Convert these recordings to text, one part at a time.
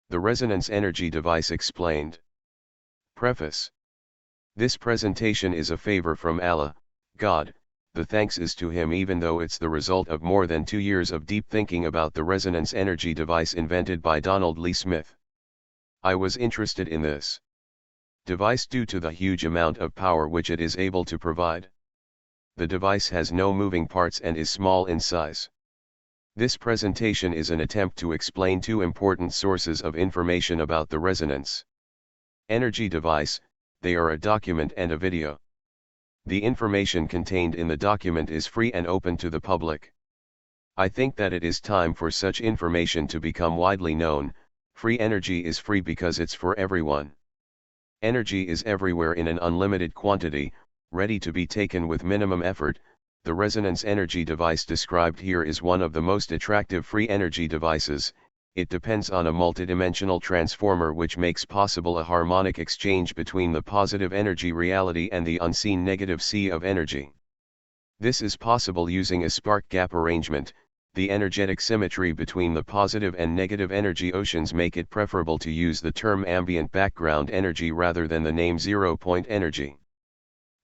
The Resonance Energy Device Explained. Preface. This presentation is a favor from Allah, God. The thanks is to Him, even though it's the result of more than 2 years of deep thinking about the resonance energy device invented by Donald Lee Smith. I was interested in this device due to the huge amount of power which it is able to provide. The device has no moving parts and is small in size. This presentation is an attempt to explain 2 important sources of information about the resonance energy device. They are a document and a video. The information contained in the document is free and open to the public. I think that it is time for such information to become widely known. Free energy is free because it's for everyone. Energy is everywhere in an unlimited quantity, ready to be taken with minimum effort. The resonance energy device described here is one of the most attractive free energy devices. It depends on a multidimensional transformer which makes possible a harmonic exchange between the positive energy reality and the unseen negative sea of energy. This is possible using a spark gap arrangement. The energetic symmetry between the positive and negative energy oceans make it preferable to use the term ambient background energy rather than the name zero-point energy.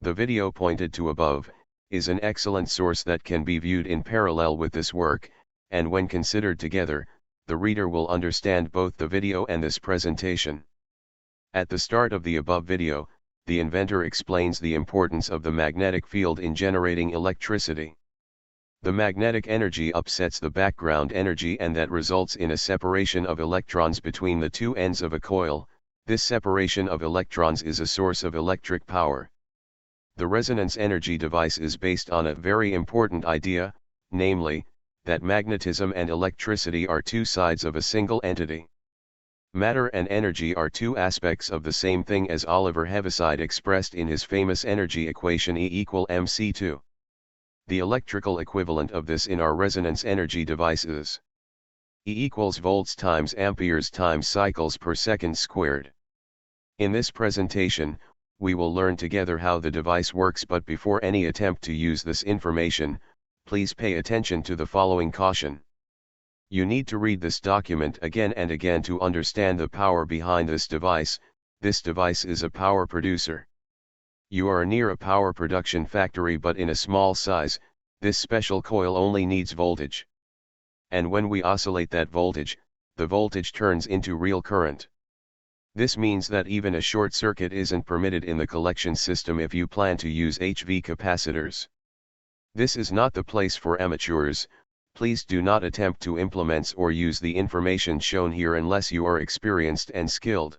The video pointed to above is an excellent source that can be viewed in parallel with this work, and when considered together, the reader will understand both the video and this presentation. At the start of the above video, the inventor explains the importance of the magnetic field in generating electricity. The magnetic energy upsets the background energy, and that results in a separation of electrons between the 2 ends of a coil. This separation of electrons is a source of electric power. The resonance energy device is based on a very important idea, namely, that magnetism and electricity are 2 sides of a single entity. Matter and energy are 2 aspects of the same thing, as Oliver Heaviside expressed in his famous energy equation E=mc². The electrical equivalent of this in our resonance energy device is E=volts times amperes times cycles per second squared. In this presentation, we will learn together how the device works, but before any attempt to use this information, please pay attention to the following caution. You need to read this document again and again to understand the power behind this device. This device is a power producer. You are near a power production factory but in a small size. This special coil only needs voltage. And when we oscillate that voltage, the voltage turns into real current. This means that even a short circuit isn't permitted in the collection system if you plan to use HV capacitors. This is not the place for amateurs. Please do not attempt to implement or use the information shown here unless you are experienced and skilled.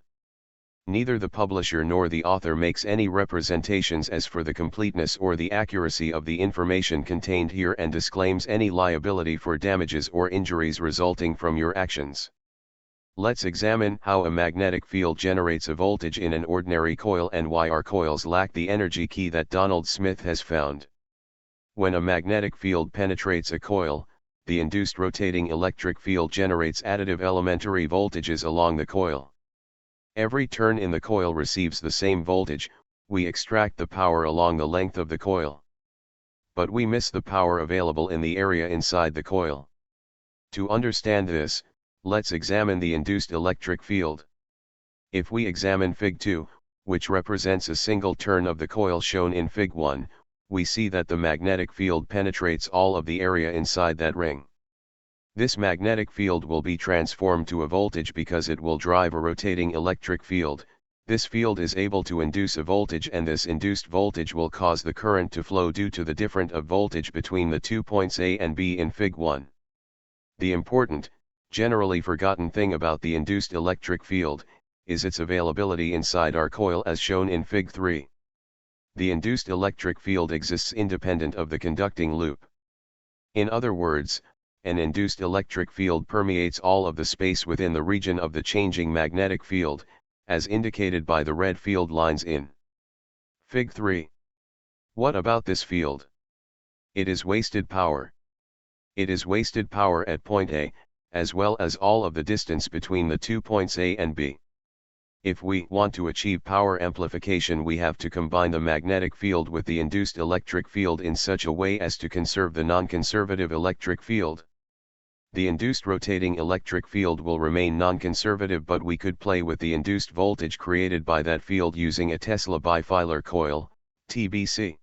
Neither the publisher nor the author makes any representations as for the completeness or the accuracy of the information contained here, and disclaims any liability for damages or injuries resulting from your actions. Let's examine how a magnetic field generates a voltage in an ordinary coil and why our coils lack the energy key that Donald Smith has found. When a magnetic field penetrates a coil, the induced rotating electric field generates additive elementary voltages along the coil. Every turn in the coil receives the same voltage. We extract the power along the length of the coil. But we miss the power available in the area inside the coil. To understand this, let's examine the induced electric field. If we examine Fig 2, which represents a single turn of the coil shown in Fig 1, we see that the magnetic field penetrates all of the area inside that ring. This magnetic field will be transformed to a voltage because it will drive a rotating electric field. This field is able to induce a voltage, and this induced voltage will cause the current to flow due to the difference of voltage between the 2 points A and B in Fig 1. The important, generally forgotten thing about the induced electric field is its availability inside our coil, as shown in Fig 3. The induced electric field exists independent of the conducting loop. In other words, an induced electric field permeates all of the space within the region of the changing magnetic field, as indicated by the red field lines in Fig 3. What about this field? It is wasted power. It is wasted power at point A, as well as all of the distance between the 2 points A and B. If we want to achieve power amplification, we have to combine the magnetic field with the induced electric field in such a way as to conserve the non-conservative electric field. The induced rotating electric field will remain non-conservative, but we could play with the induced voltage created by that field using a Tesla bifilar coil, TBC.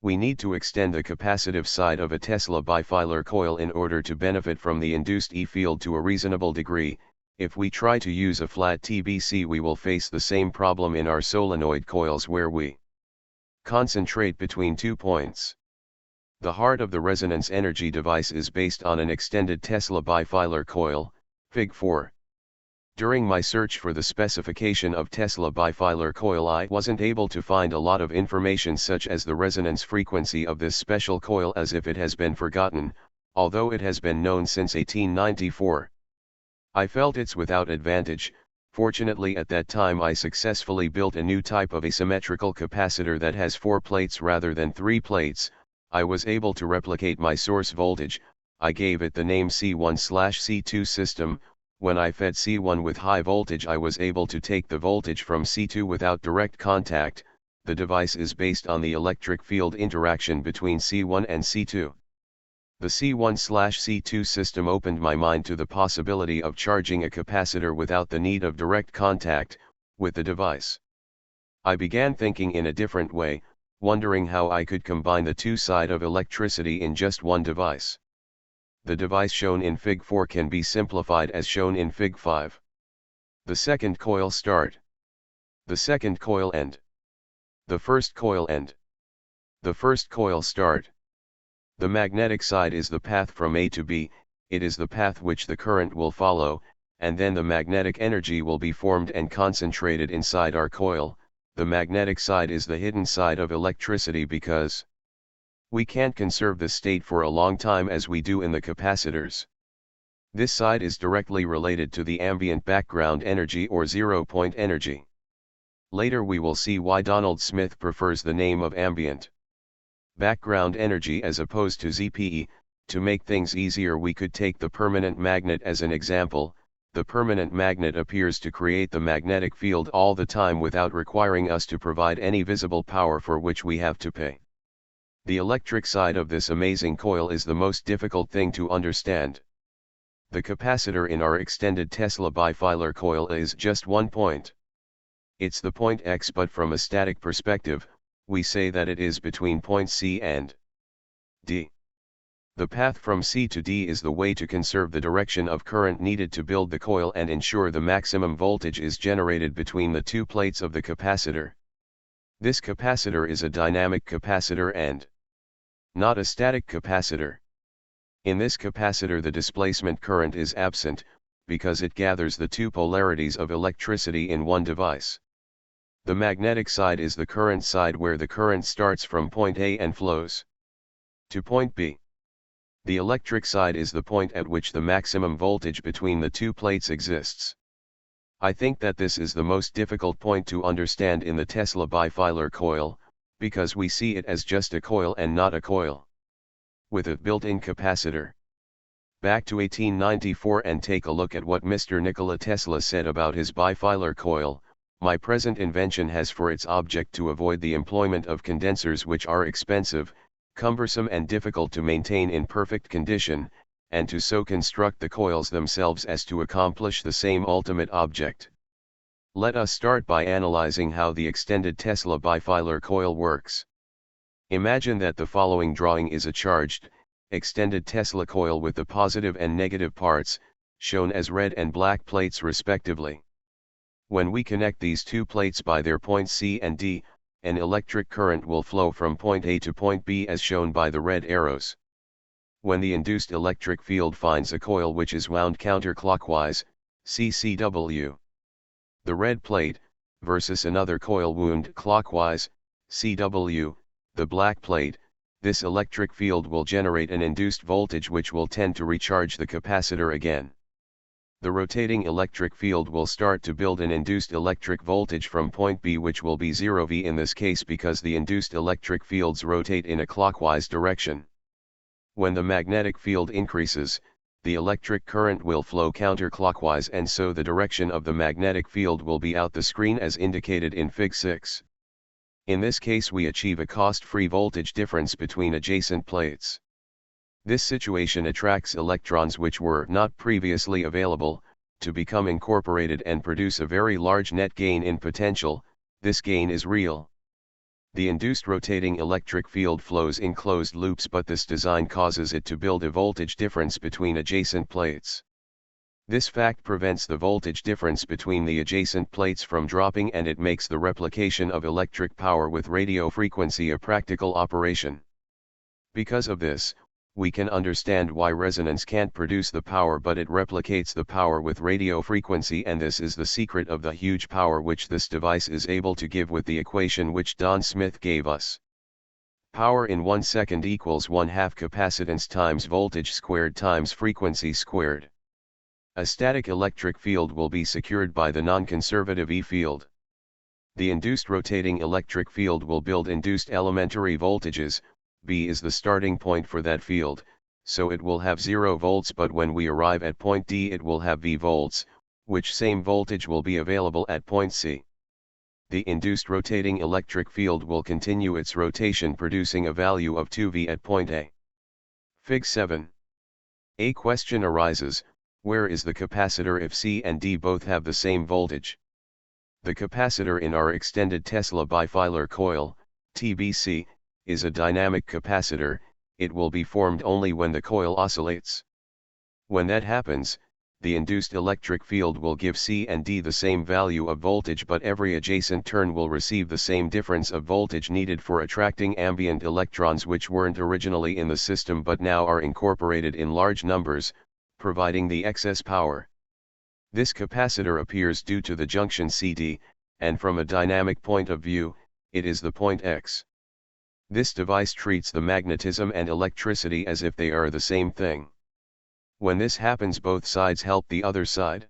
We need to extend the capacitive side of a Tesla bifilar coil in order to benefit from the induced E field to a reasonable degree. If we try to use a flat TBC, we will face the same problem in our solenoid coils where we concentrate between 2 points. The heart of the resonance energy device is based on an extended Tesla bifilar coil, Fig. 4. During my search for the specification of Tesla bifilar coil, I wasn't able to find a lot of information such as the resonance frequency of this special coil, as if it has been forgotten, although it has been known since 1894. I felt it's without advantage. Fortunately, at that time I successfully built a new type of asymmetrical capacitor that has 4 plates rather than 3 plates. I was able to replicate my source voltage. I gave it the name C1/C2 system. When I fed C1 with high voltage, I was able to take the voltage from C2 without direct contact. The device is based on the electric field interaction between C1 and C2. The C1/C2 system opened my mind to the possibility of charging a capacitor without the need of direct contact with the device. I began thinking in a different way, wondering how I could combine the two sides of electricity in just one device. The device shown in Fig. 4 can be simplified as shown in Fig. 5. The second coil start. The second coil end. The first coil end. The first coil start. The magnetic side is the path from A to B. It is the path which the current will follow, and then the magnetic energy will be formed and concentrated inside our coil. The magnetic side is the hidden side of electricity because we can't conserve the state for a long time as we do in the capacitors. This side is directly related to the ambient background energy or zero-point energy. Later we will see why Donald Smith prefers the name of ambient background energy as opposed to ZPE. To make things easier, we could take the permanent magnet as an example. The permanent magnet appears to create the magnetic field all the time without requiring us to provide any visible power for which we have to pay. The electric side of this amazing coil is the most difficult thing to understand. The capacitor in our extended Tesla bifilar coil is just one point. It's the point X, but from a static perspective, we say that it is between point C and D. The path from C to D is the way to conserve the direction of current needed to build the coil and ensure the maximum voltage is generated between the two plates of the capacitor. This capacitor is a dynamic capacitor and not a static capacitor. In this capacitor the displacement current is absent, because it gathers the two polarities of electricity in one device. The magnetic side is the current side where the current starts from point A and flows to point B. The electric side is the point at which the maximum voltage between the two plates exists. I think that this is the most difficult point to understand in the Tesla bifilar coil, because we see it as just a coil and not a coil with a built-in capacitor. Back to 1894 and take a look at what Mr. Nikola Tesla said about his bifilar coil. My present invention has for its object to avoid the employment of condensers which are expensive, cumbersome and difficult to maintain in perfect condition, and to so construct the coils themselves as to accomplish the same ultimate object. Let us start by analyzing how the extended Tesla bifilar coil works. Imagine that the following drawing is a charged, extended Tesla coil with the positive and negative parts, shown as red and black plates respectively. When we connect these two plates by their points C and D, an electric current will flow from point A to point B as shown by the red arrows. When the induced electric field finds a coil which is wound counterclockwise, CCW, the red plate, versus another coil wound clockwise, CW, the black plate, this electric field will generate an induced voltage which will tend to recharge the capacitor again. The rotating electric field will start to build an induced electric voltage from point B, which will be 0V in this case because the induced electric fields rotate in a clockwise direction. When the magnetic field increases, the electric current will flow counterclockwise, and so the direction of the magnetic field will be out the screen as indicated in Fig. 6. In this case we achieve a cost-free voltage difference between adjacent plates. This situation attracts electrons which were not previously available, to become incorporated and produce a very large net gain in potential. This gain is real. The induced rotating electric field flows in closed loops, but this design causes it to build a voltage difference between adjacent plates. This fact prevents the voltage difference between the adjacent plates from dropping, and it makes the replication of electric power with radio frequency a practical operation. Because of this, we can understand why resonance can't produce the power, but it replicates the power with radio frequency, and this is the secret of the huge power which this device is able to give with the equation which Don Smith gave us. Power in 1 second equals 1/2 capacitance times voltage squared times frequency squared. A static electric field will be secured by the non-conservative E field. The induced rotating electric field will build induced elementary voltages. B is the starting point for that field, so it will have 0 volts, but when we arrive at point D it will have V volts, which same voltage will be available at point C. The induced rotating electric field will continue its rotation, producing a value of 2V at point A. Fig. 7. A question arises: where is the capacitor if C and D both have the same voltage? The capacitor in our extended Tesla bifilar coil, TBC, is a dynamic capacitor. It will be formed only when the coil oscillates. When that happens, the induced electric field will give C and D the same value of voltage, but every adjacent turn will receive the same difference of voltage needed for attracting ambient electrons which weren't originally in the system but now are incorporated in large numbers, providing the excess power. This capacitor appears due to the junction CD, and from a dynamic point of view, it is the point X. This device treats the magnetism and electricity as if they are the same thing. When this happens, both sides help the other side.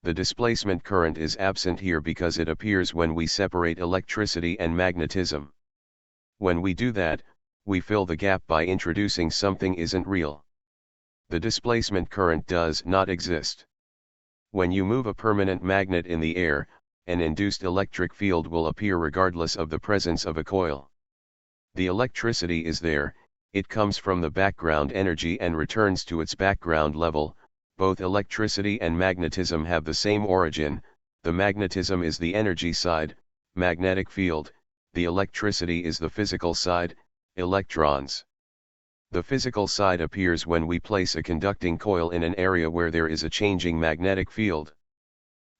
The displacement current is absent here because it appears when we separate electricity and magnetism. When we do that, we fill the gap by introducing something isn't real. The displacement current does not exist. When you move a permanent magnet in the air, an induced electric field will appear regardless of the presence of a coil. The electricity is there, it comes from the background energy and returns to its background level. Both electricity and magnetism have the same origin. The magnetism is the energy side, magnetic field; the electricity is the physical side, electrons. The physical side appears when we place a conducting coil in an area where there is a changing magnetic field.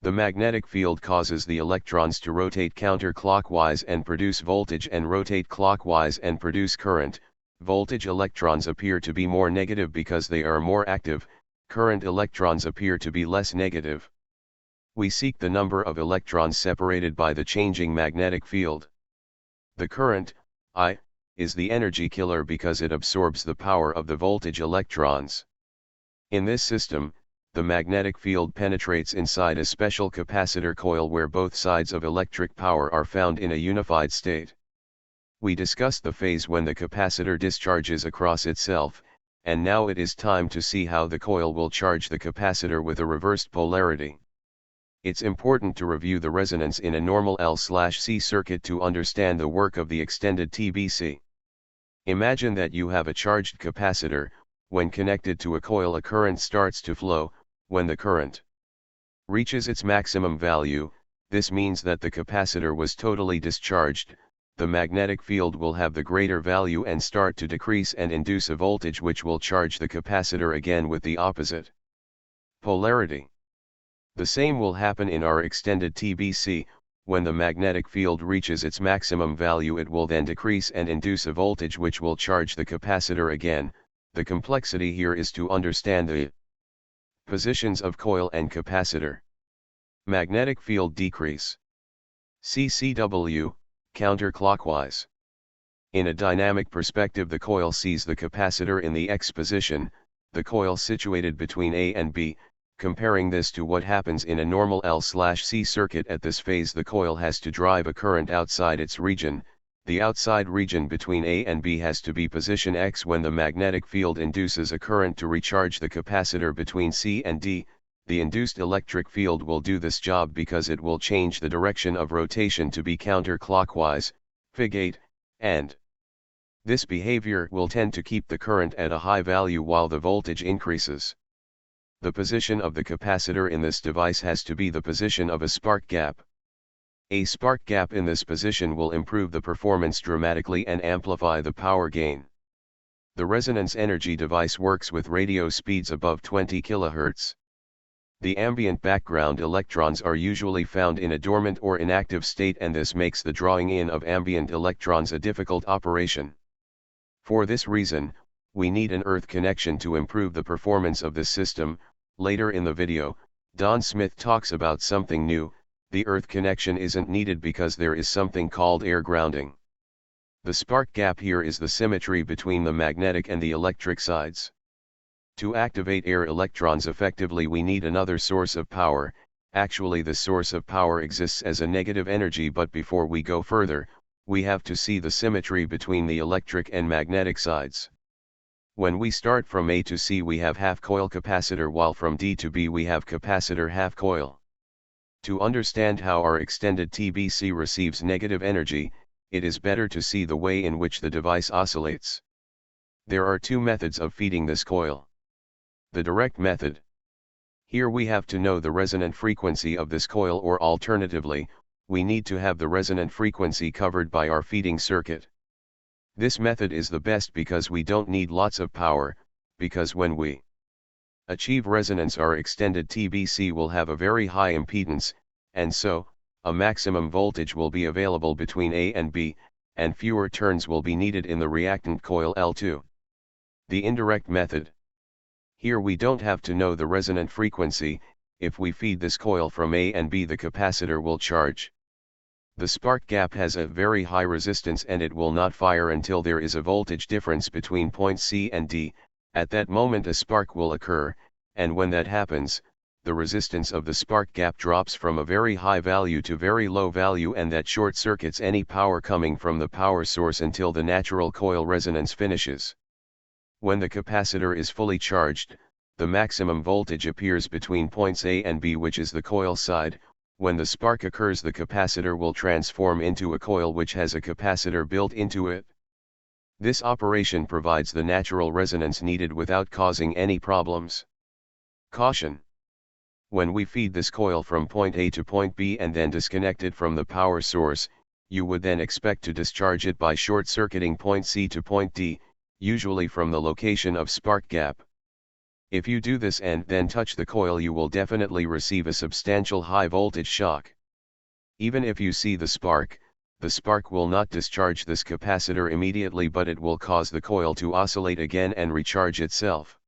The magnetic field causes the electrons to rotate counterclockwise and produce voltage, and rotate clockwise and produce current. Voltage electrons appear to be more negative because they are more active, current electrons appear to be less negative. We seek the number of electrons separated by the changing magnetic field. The current, I, is the energy killer because it absorbs the power of the voltage electrons. In this system, the magnetic field penetrates inside a special capacitor coil where both sides of electric power are found in a unified state. We discussed the phase when the capacitor discharges across itself, and now it is time to see how the coil will charge the capacitor with a reversed polarity. It's important to review the resonance in a normal L/C circuit to understand the work of the extended TBC. Imagine that you have a charged capacitor. When connected to a coil, a current starts to flow. When the current reaches its maximum value, this means that the capacitor was totally discharged. The magnetic field will have the greater value and start to decrease and induce a voltage which will charge the capacitor again with the opposite polarity. The same will happen in our extended TBC. When the magnetic field reaches its maximum value, it will then decrease and induce a voltage which will charge the capacitor again. The complexity here is to understand the positions of coil and capacitor. Magnetic field decrease. CCW, counterclockwise. In a dynamic perspective, the coil sees the capacitor in the X position, the coil situated between A and B. Comparing this to what happens in a normal L/C circuit, at this phase the coil has to drive a current outside its region. The outside region between A and B has to be position X. When the magnetic field induces a current to recharge the capacitor between C and D, the induced electric field will do this job because it will change the direction of rotation to be counterclockwise, Fig. 8, and This behavior will tend to keep the current at a high value while the voltage increases. The position of the capacitor in this device has to be the position of a spark gap. A spark gap in this position will improve the performance dramatically and amplify the power gain. The resonance energy device works with radio speeds above 20 kHz. The ambient background electrons are usually found in a dormant or inactive state, and this makes the drawing in of ambient electrons a difficult operation. For this reason, we need an earth connection to improve the performance of this system. Later in the video, Don Smith talks about something new. The earth connection isn't needed because there is something called air grounding. The spark gap here is the symmetry between the magnetic and the electric sides. To activate air electrons effectively, we need another source of power. Actually, the source of power exists as a negative energy, but before we go further, we have to see the symmetry between the electric and magnetic sides. When we start from A to C, we have half coil capacitor, while from D to B we have capacitor half coil. To understand how our extended TBC receives negative energy, it is better to see the way in which the device oscillates. There are two methods of feeding this coil. The direct method. Here we have to know the resonant frequency of this coil, or alternatively, we need to have the resonant frequency covered by our feeding circuit. This method is the best because we don't need lots of power, because when we achieve resonance, our extended TBC will have a very high impedance, and so, a maximum voltage will be available between A and B, and fewer turns will be needed in the reactant coil L2. The indirect method. Here we don't have to know the resonant frequency. If we feed this coil from A and B, the capacitor will charge. The spark gap has a very high resistance and it will not fire until there is a voltage difference between point C and D. At that moment a spark will occur, and when that happens, the resistance of the spark gap drops from a very high value to very low value, and that short circuits any power coming from the power source until the natural coil resonance finishes. When the capacitor is fully charged, the maximum voltage appears between points A and B, which is the coil side. When the spark occurs, the capacitor will transform into a coil which has a capacitor built into it. This operation provides the natural resonance needed without causing any problems. Caution! When we feed this coil from point A to point B and then disconnect it from the power source, you would then expect to discharge it by short-circuiting point C to point D, usually from the location of spark gap. If you do this and then touch the coil, you will definitely receive a substantial high voltage shock. Even if you see the spark will not discharge this capacitor immediately, but it will cause the coil to oscillate again and recharge itself.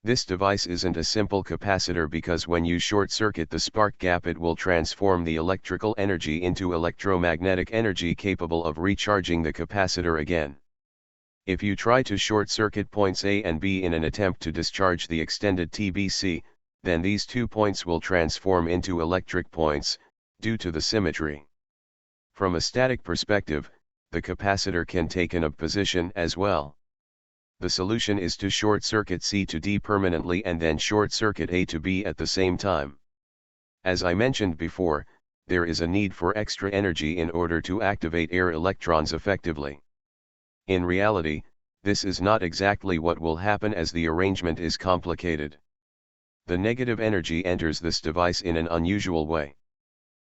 This device isn't a simple capacitor because when you short-circuit the spark gap, it will transform the electrical energy into electromagnetic energy capable of recharging the capacitor again. If you try to short-circuit points A and B in an attempt to discharge the extended TBC, then these 2 points will transform into electric points, due to the symmetry. From a static perspective, the capacitor can take an up position as well. The solution is to short-circuit C to D permanently and then short-circuit A to B at the same time. As I mentioned before, there is a need for extra energy in order to activate air electrons effectively. In reality, this is not exactly what will happen, as the arrangement is complicated. The negative energy enters this device in an unusual way.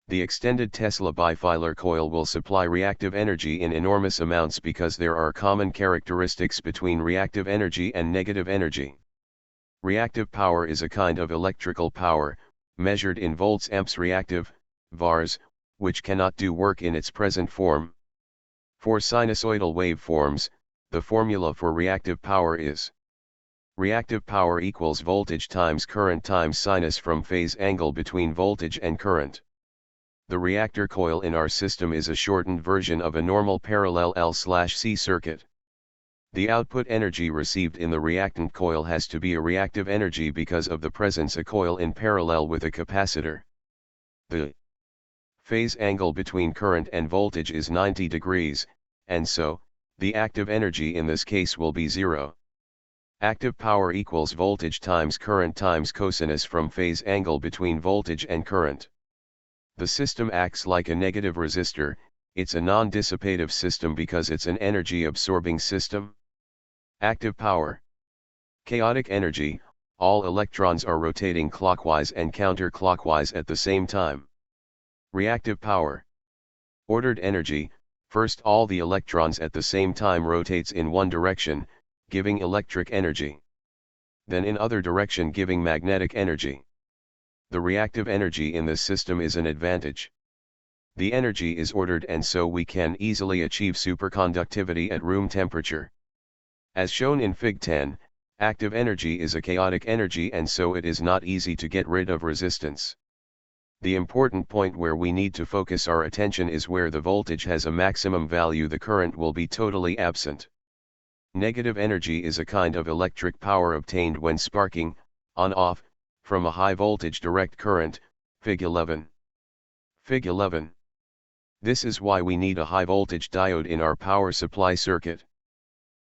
The extended Tesla bifilar coil will supply reactive energy in enormous amounts because there are common characteristics between reactive energy and negative energy. Reactive power is a kind of electrical power, measured in volts amps, reactive, VARs, which cannot do work in its present form. For sinusoidal waveforms, the formula for reactive power is reactive power equals voltage times current times sinus from phase angle between voltage and current. The reactor coil in our system is a shortened version of a normal parallel L/C circuit. The output energy received in the reactant coil has to be a reactive energy because of the presence of a coil in parallel with a capacitor. The phase angle between current and voltage is 90 degrees, and so, the active energy in this case will be 0. Active power equals voltage times current times cosinus from phase angle between voltage and current. The system acts like a negative resistor. It's a non-dissipative system because it's an energy-absorbing system. Active power. Chaotic energy, all electrons are rotating clockwise and counterclockwise at the same time. Reactive power. Ordered energy, first all the electrons at the same time rotates in one direction, giving electric energy. Then in other direction giving magnetic energy. The reactive energy in this system is an advantage. The energy is ordered and so we can easily achieve superconductivity at room temperature. As shown in Fig 10, active energy is a chaotic energy and so it is not easy to get rid of resistance. The important point where we need to focus our attention is where the voltage has a maximum value, the current will be totally absent. Negative energy is a kind of electric power obtained when sparking, on-off, from a high voltage direct current, Fig 11. Fig 11. This is why we need a high voltage diode in our power supply circuit.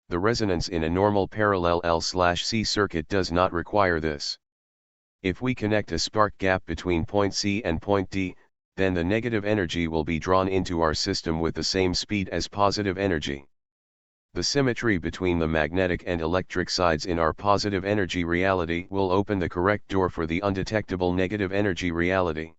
The resonance in a normal parallel L/C circuit does not require this. If we connect a spark gap between point C and point D, then the negative energy will be drawn into our system with the same speed as positive energy. The symmetry between the magnetic and electric sides in our positive energy reality will open the correct door for the undetectable negative energy reality.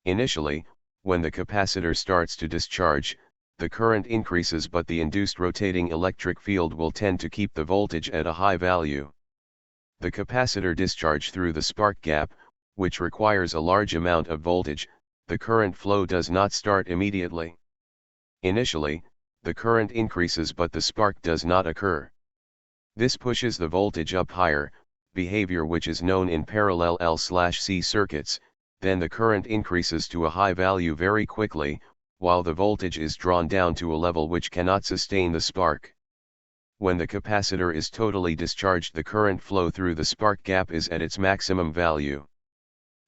Initially, when the capacitor starts to discharge, the current increases but the induced rotating electric field will tend to keep the voltage at a high value. The capacitor discharge through the spark gap, which requires a large amount of voltage, the current flow does not start immediately. Initially, the current increases but the spark does not occur. This pushes the voltage up higher, behavior which is known in parallel L/C circuits, then the current increases to a high value very quickly, while the voltage is drawn down to a level which cannot sustain the spark. When the capacitor is totally discharged, the current flow through the spark gap is at its maximum value.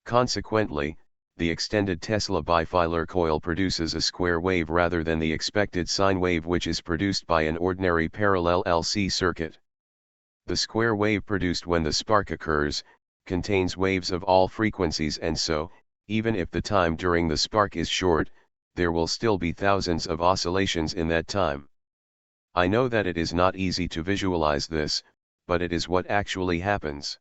Consequently, the extended Tesla bifilar coil produces a square wave rather than the expected sine wave which is produced by an ordinary parallel LC circuit. The square wave produced when the spark occurs, contains waves of all frequencies and so, even if the time during the spark is short, there will still be thousands of oscillations in that time. I know that it is not easy to visualize this, but it is what actually happens.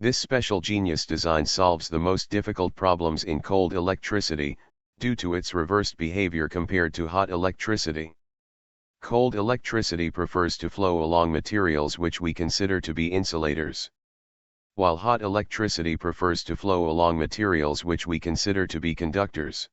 This special genius design solves the most difficult problems in cold electricity, due to its reversed behavior compared to hot electricity. Cold electricity prefers to flow along materials which we consider to be insulators, while hot electricity prefers to flow along materials which we consider to be conductors.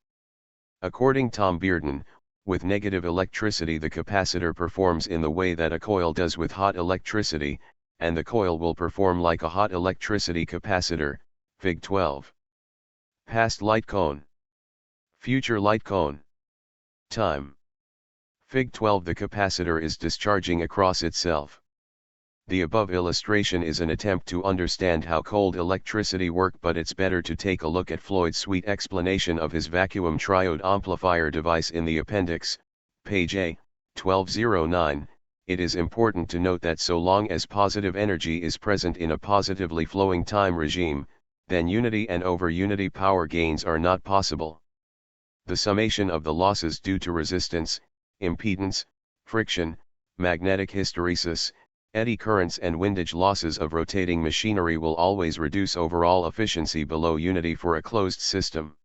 According to Tom Bearden, with negative electricity the capacitor performs in the way that a coil does with hot electricity, and the coil will perform like a hot electricity capacitor, Fig 12. Past light cone. Future light cone. Time. Fig 12. The capacitor is discharging across itself. The above illustration is an attempt to understand how cold electricity works, but it's better to take a look at Floyd's sweet explanation of his vacuum triode amplifier device in the appendix, page A, 1209. It is important to note that so long as positive energy is present in a positively flowing time regime, then unity and over-unity power gains are not possible. The summation of the losses due to resistance, impedance, friction, magnetic hysteresis, eddy currents and windage losses of rotating machinery will always reduce overall efficiency below unity for a closed system.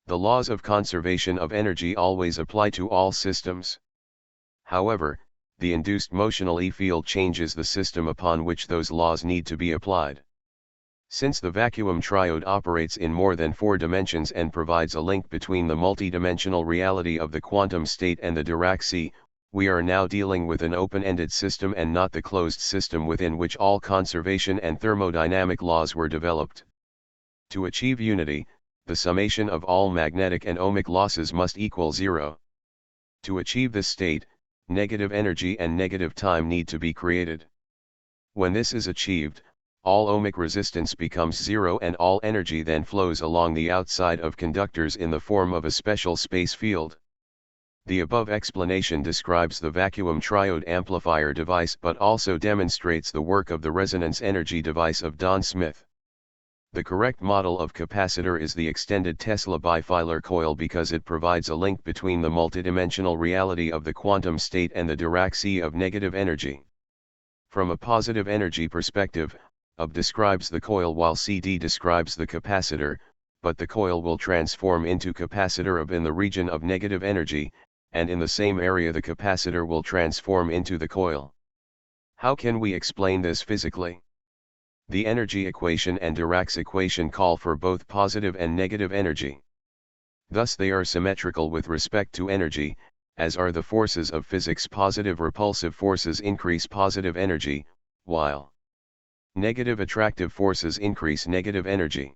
The laws of conservation of energy always apply to all systems. However, the induced motional E field changes the system upon which those laws need to be applied. Since the vacuum triode operates in more than 4 dimensions and provides a link between the multidimensional reality of the quantum state and the Dirac sea, we are now dealing with an open-ended system and not the closed system within which all conservation and thermodynamic laws were developed. To achieve unity, the summation of all magnetic and ohmic losses must equal 0. To achieve this state, negative energy and negative time need to be created. When this is achieved, all ohmic resistance becomes 0 and all energy then flows along the outside of conductors in the form of a special space field. The above explanation describes the vacuum triode amplifier device but also demonstrates the work of the resonance energy device of Don Smith. The correct model of capacitor is the extended Tesla bifilar coil because it provides a link between the multidimensional reality of the quantum state and the Dirac sea of negative energy. From a positive energy perspective, UB describes the coil while CD describes the capacitor, but the coil will transform into capacitor UB in the region of negative energy, and in the same area the capacitor will transform into the coil. How can we explain this physically? The energy equation and Dirac's equation call for both positive and negative energy. Thus they are symmetrical with respect to energy, as are the forces of physics. Positive repulsive forces increase positive energy, while negative attractive forces increase negative energy.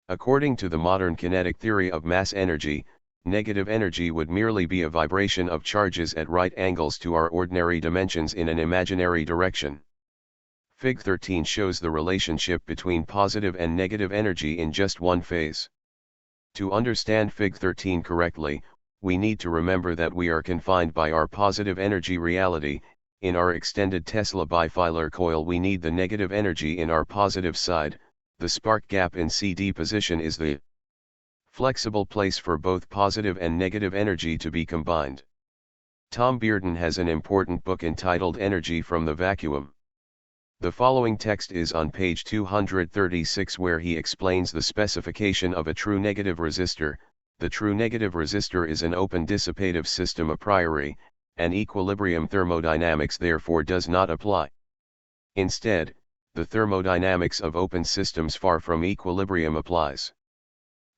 According to the modern kinetic theory of mass energy, negative energy would merely be a vibration of charges at right angles to our ordinary dimensions in an imaginary direction. Fig 13 shows the relationship between positive and negative energy in just one phase. To understand Fig 13 correctly, we need to remember that we are confined by our positive energy reality. In our extended Tesla bifilar coil we need the negative energy in our positive side. The spark gap in CD position is the flexible place for both positive and negative energy to be combined. Tom Bearden has an important book entitled Energy from the Vacuum. The following text is on page 236 where he explains the specification of a true negative resistor. The true negative resistor is an open dissipative system a priori, and equilibrium thermodynamics therefore does not apply. Instead, the thermodynamics of open systems far from equilibrium applies.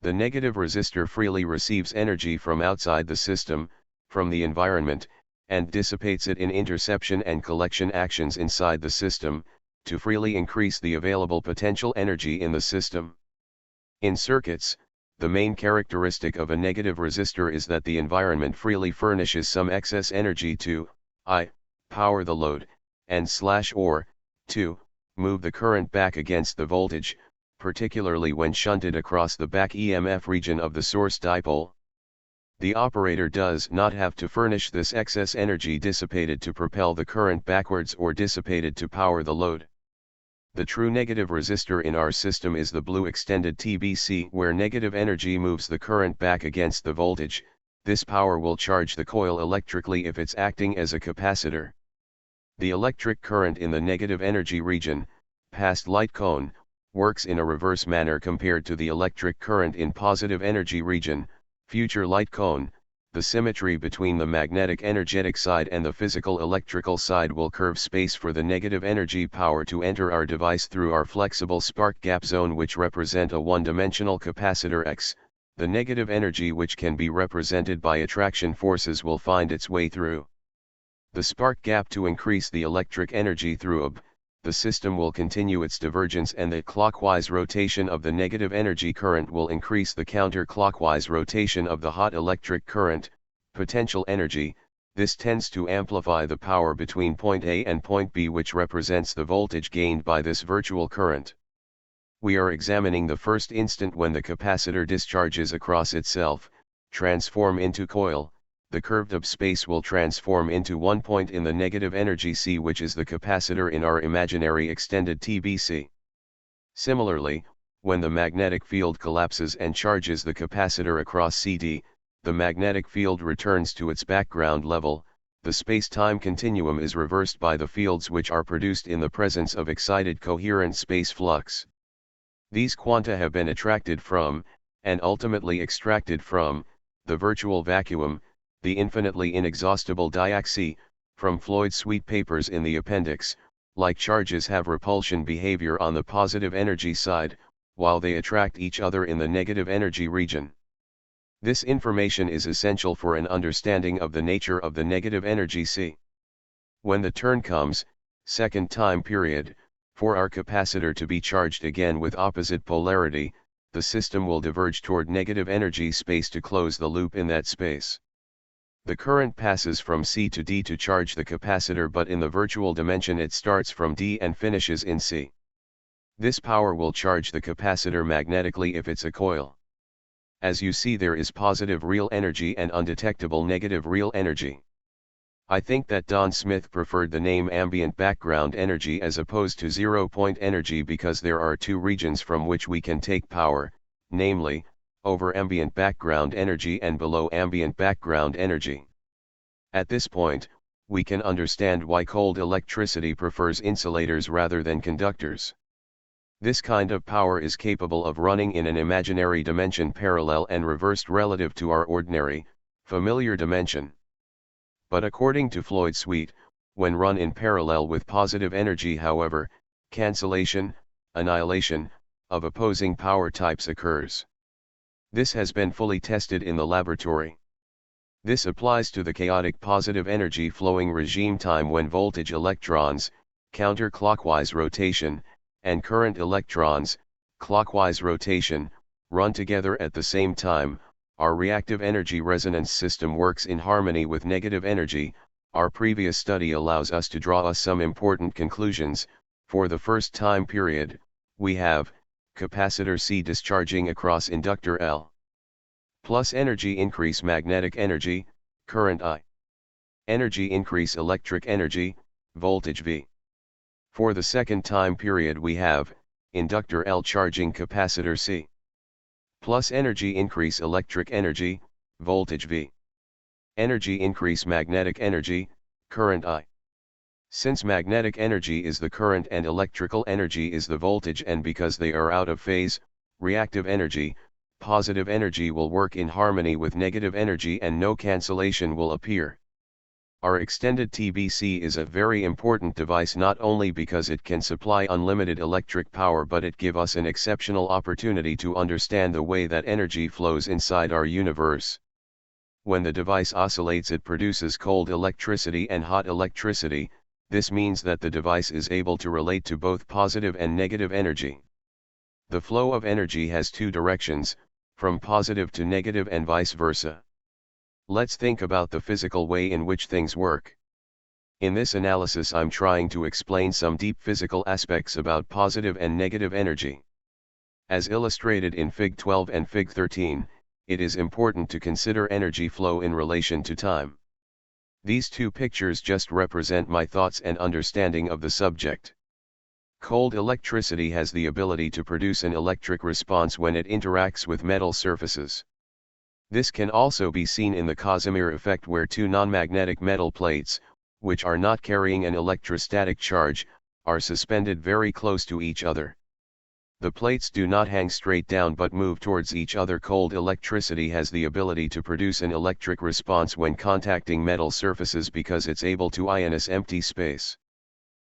The negative resistor freely receives energy from outside the system, from the environment, and dissipates it in interception and collection actions inside the system, to freely increase the available potential energy in the system. In circuits, the main characteristic of a negative resistor is that the environment freely furnishes some excess energy to I. Power the load, and or 2. Move the current back against the voltage, particularly when shunted across the back EMF region of the source dipole. The operator does not have to furnish this excess energy dissipated to propel the current backwards or dissipated to power the load. The true negative resistor in our system is the blue extended TBC where negative energy moves the current back against the voltage. This power will charge the coil electrically if it's acting as a capacitor. The electric current in the negative energy region, past light cone, works in a reverse manner compared to the electric current in positive energy region, future light cone. The symmetry between the magnetic energetic side and the physical electrical side will curve space for the negative energy power to enter our device through our flexible spark gap zone which represent a one-dimensional capacitor X. The negative energy which can be represented by attraction forces will find its way through the spark gap to increase the electric energy through UB. The system will continue its divergence and the clockwise rotation of the negative energy current will increase the counterclockwise rotation of the hot electric current, potential energy. This tends to amplify the power between point A and point B which represents the voltage gained by this virtual current. We are examining the first instant when the capacitor discharges across itself, transform into coil. The curved UB space will transform into one point in the negative energy C which is the capacitor in our imaginary extended TBC. Similarly, when the magnetic field collapses and charges the capacitor across CD, the magnetic field returns to its background level. The space-time continuum is reversed by the fields which are produced in the presence of excited coherent space flux. These quanta have been attracted from, and ultimately extracted from, the virtual vacuum, the infinitely inexhaustible Dirac sea, from Floyd Sweet papers in the appendix. Like charges have repulsion behavior on the positive energy side, while they attract each other in the negative energy region. This information is essential for an understanding of the nature of the negative energy C. When the turn comes, second time period, for our capacitor to be charged again with opposite polarity, the system will diverge toward negative energy space to close the loop in that space. The current passes from C to D to charge the capacitor, but in the virtual dimension it starts from D and finishes in C. This power will charge the capacitor magnetically if it's a coil. As you see, there is positive real energy and undetectable negative real energy. I think that Don Smith preferred the name ambient background energy as opposed to zero-point energy because there are two regions from which we can take power, namely, over ambient background energy and below ambient background energy. At this point, we can understand why cold electricity prefers insulators rather than conductors. This kind of power is capable of running in an imaginary dimension parallel and reversed relative to our ordinary, familiar dimension. But according to Floyd Sweet, when run in parallel with positive energy, however, cancellation, annihilation, of opposing power types occurs. This has been fully tested in the laboratory. This applies to the chaotic positive energy flowing regime time when voltage electrons, counterclockwise rotation, and current electrons, clockwise rotation, run together at the same time. Our reactive energy resonance system works in harmony with negative energy. Our previous study allows us to draw us some important conclusions. For the first time period, we have capacitor C discharging across inductor L. Plus energy increase magnetic energy, current I. Energy increase electric energy, voltage V. For the second time period we have inductor L charging capacitor C. Plus energy increase electric energy, voltage V. Energy increase magnetic energy, current I. Since magnetic energy is the current and electrical energy is the voltage, and because they are out of phase, reactive energy, positive energy will work in harmony with negative energy and no cancellation will appear. Our extended TBC is a very important device not only because it can supply unlimited electric power, but it gives us an exceptional opportunity to understand the way that energy flows inside our universe. When the device oscillates, it produces cold electricity and hot electricity. This means that the device is able to relate to both positive and negative energy. The flow of energy has two directions, from positive to negative and vice versa. Let's think about the physical way in which things work. In this analysis I'm trying to explain some deep physical aspects about positive and negative energy. As illustrated in Fig 12 and Fig 13, it is important to consider energy flow in relation to time. These two pictures just represent my thoughts and understanding of the subject. Cold electricity has the ability to produce an electric response when it interacts with metal surfaces. This can also be seen in the Casimir effect, where two non-magnetic metal plates, which are not carrying an electrostatic charge, are suspended very close to each other. The plates do not hang straight down but move towards each other. Cold electricity has the ability to produce an electric response when contacting metal surfaces because it's able to ionise empty space.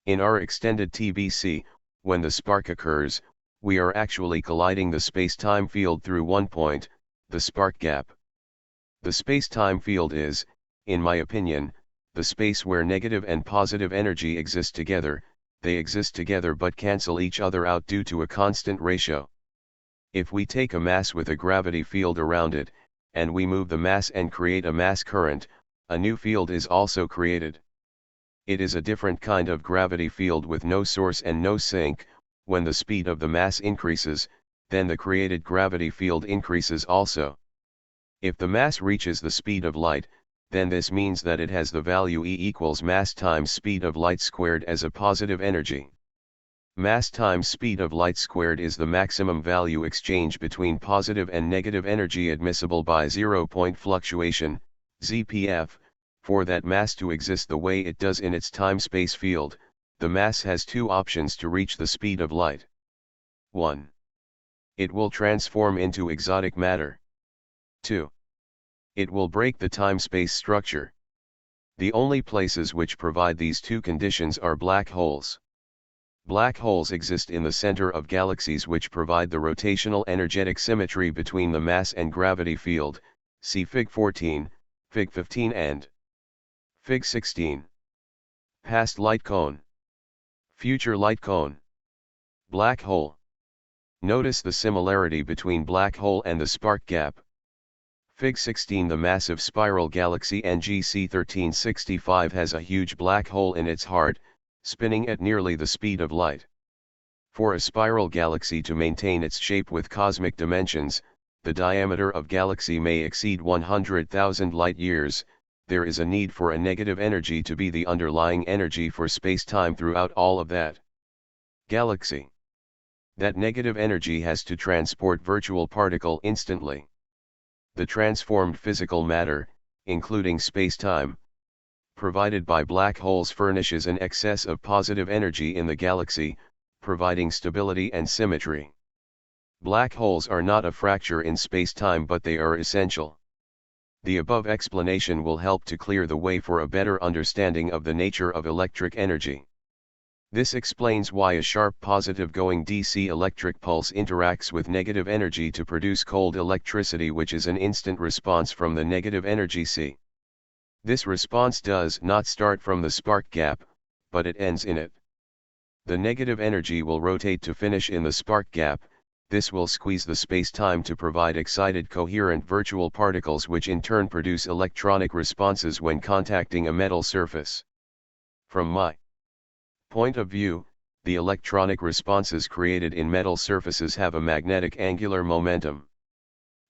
In our extended TBC, when the spark occurs, we are actually colliding the space-time field through one point, the spark gap. The space-time field is, in my opinion, the space where negative and positive energy exist together. They exist together but cancel each other out due to a constant ratio. If we take a mass with a gravity field around it, and we move the mass and create a mass current, a new field is also created. It is a different kind of gravity field with no source and no sink. When the speed of the mass increases, then the created gravity field increases also. If the mass reaches the speed of light, then this means that it has the value E equals mass times speed of light squared as a positive energy. Mass times speed of light squared is the maximum value exchange between positive and negative energy admissible by zero-point fluctuation, ZPF. For that mass to exist the way it does in its time-space field, the mass has two options to reach the speed of light. 1. It will transform into exotic matter. 2. It will break the time-space structure. The only places which provide these two conditions are black holes. Black holes exist in the center of galaxies, which provide the rotational energetic symmetry between the mass and gravity field. See Fig 14, Fig 15 and Fig 16. Past light cone. Future light cone. Black hole. Notice the similarity between black hole and the spark gap. Fig 16. The massive spiral galaxy NGC 1365 has a huge black hole in its heart, spinning at nearly the speed of light. For a spiral galaxy to maintain its shape with cosmic dimensions, the diameter of galaxy may exceed 100,000 light-years. there is a need for a negative energy to be the underlying energy for space-time throughout all of that galaxy. That negative energy has to transport virtual particle instantly. The transformed physical matter, including space-time, provided by black holes furnishes an excess of positive energy in the galaxy, providing stability and symmetry. Black holes are not a fracture in space-time, but they are essential. The above explanation will help to clear the way for a better understanding of the nature of electric energy. This explains why a sharp positive going DC electric pulse interacts with negative energy to produce cold electricity, which is an instant response from the negative energy C. This response does not start from the spark gap, but it ends in it. The negative energy will rotate to finish in the spark gap. This will squeeze the space-time to provide excited coherent virtual particles, which in turn produce electronic responses when contacting a metal surface. From my point of view, the electronic responses created in metal surfaces have a magnetic angular momentum.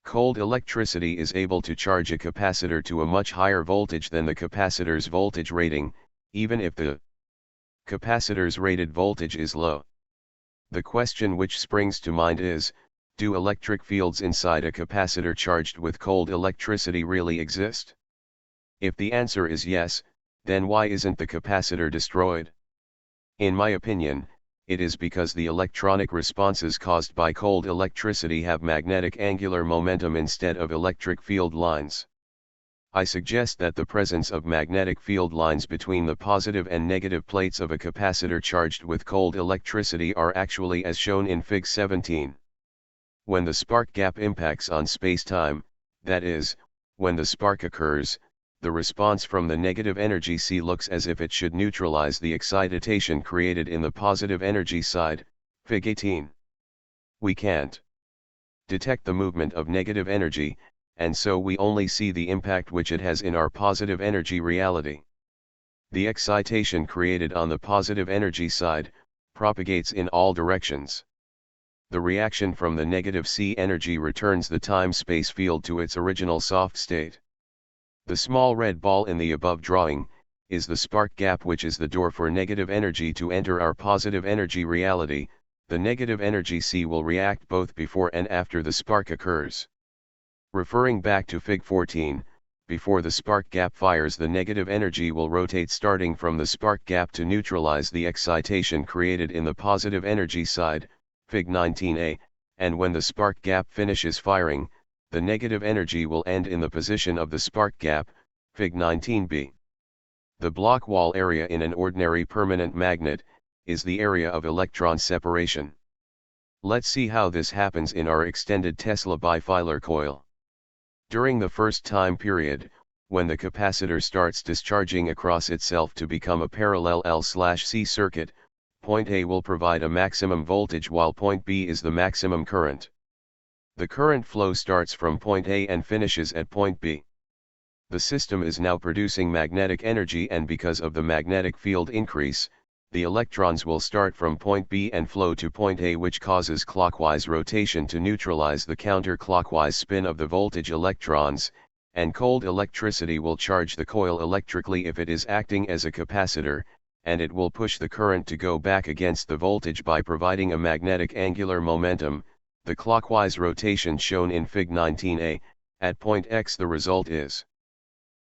Cold electricity is able to charge a capacitor to a much higher voltage than the capacitor's voltage rating, even if the capacitor's rated voltage is low. The question which springs to mind is, do electric fields inside a capacitor charged with cold electricity really exist? If the answer is yes, then why isn't the capacitor destroyed? In my opinion, it is because the electronic responses caused by cold electricity have magnetic angular momentum instead of electric field lines. I suggest that the presence of magnetic field lines between the positive and negative plates of a capacitor charged with cold electricity are actually as shown in Fig 17. When the spark gap impacts on space-time, that is, when the spark occurs, the response from the negative energy C looks as if it should neutralize the excitation created in the positive energy side, Fig 18. We can't detect the movement of negative energy, and so we only see the impact which it has in our positive energy reality. The excitation created on the positive energy side propagates in all directions. The reaction from the negative C energy returns the time-space field to its original soft state. The small red ball in the above drawing is the spark gap, which is the door for negative energy to enter our positive energy reality. The negative energy C will react both before and after the spark occurs. Referring back to Fig 14, before the spark gap fires, the negative energy will rotate starting from the spark gap to neutralize the excitation created in the positive energy side, Fig 19a, and when the spark gap finishes firing, the negative energy will end in the position of the spark gap, Fig 19b. The block wall area in an ordinary permanent magnet is the area of electron separation. Let's see how this happens in our extended Tesla bifilar coil. During the first time period, when the capacitor starts discharging across itself to become a parallel L/C circuit, point A will provide a maximum voltage while point B is the maximum current. The current flow starts from point A and finishes at point B. The system is now producing magnetic energy, and because of the magnetic field increase, the electrons will start from point B and flow to point A, which causes clockwise rotation to neutralize the counterclockwise spin of the voltage electrons, and cold electricity will charge the coil electrically if it is acting as a capacitor, and it will push the current to go back against the voltage by providing a magnetic angular momentum, the clockwise rotation shown in Fig 19a. At point X the result is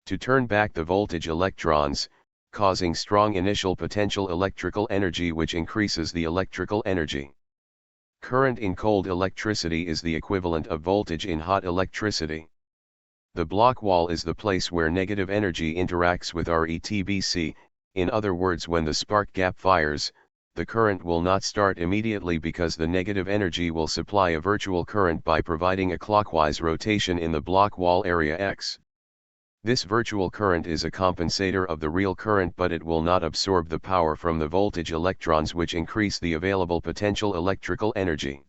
to turn back the voltage electrons, causing strong initial potential electrical energy which increases the electrical energy. Current in cold electricity is the equivalent of voltage in hot electricity. The block wall is the place where negative energy interacts with RETBC, in other words, when the spark gap fires, the current will not start immediately because the negative energy will supply a virtual current by providing a clockwise rotation in the block wall area X. This virtual current is a compensator of the real current, but it will not absorb the power from the voltage electrons, which increase the available potential electrical energy.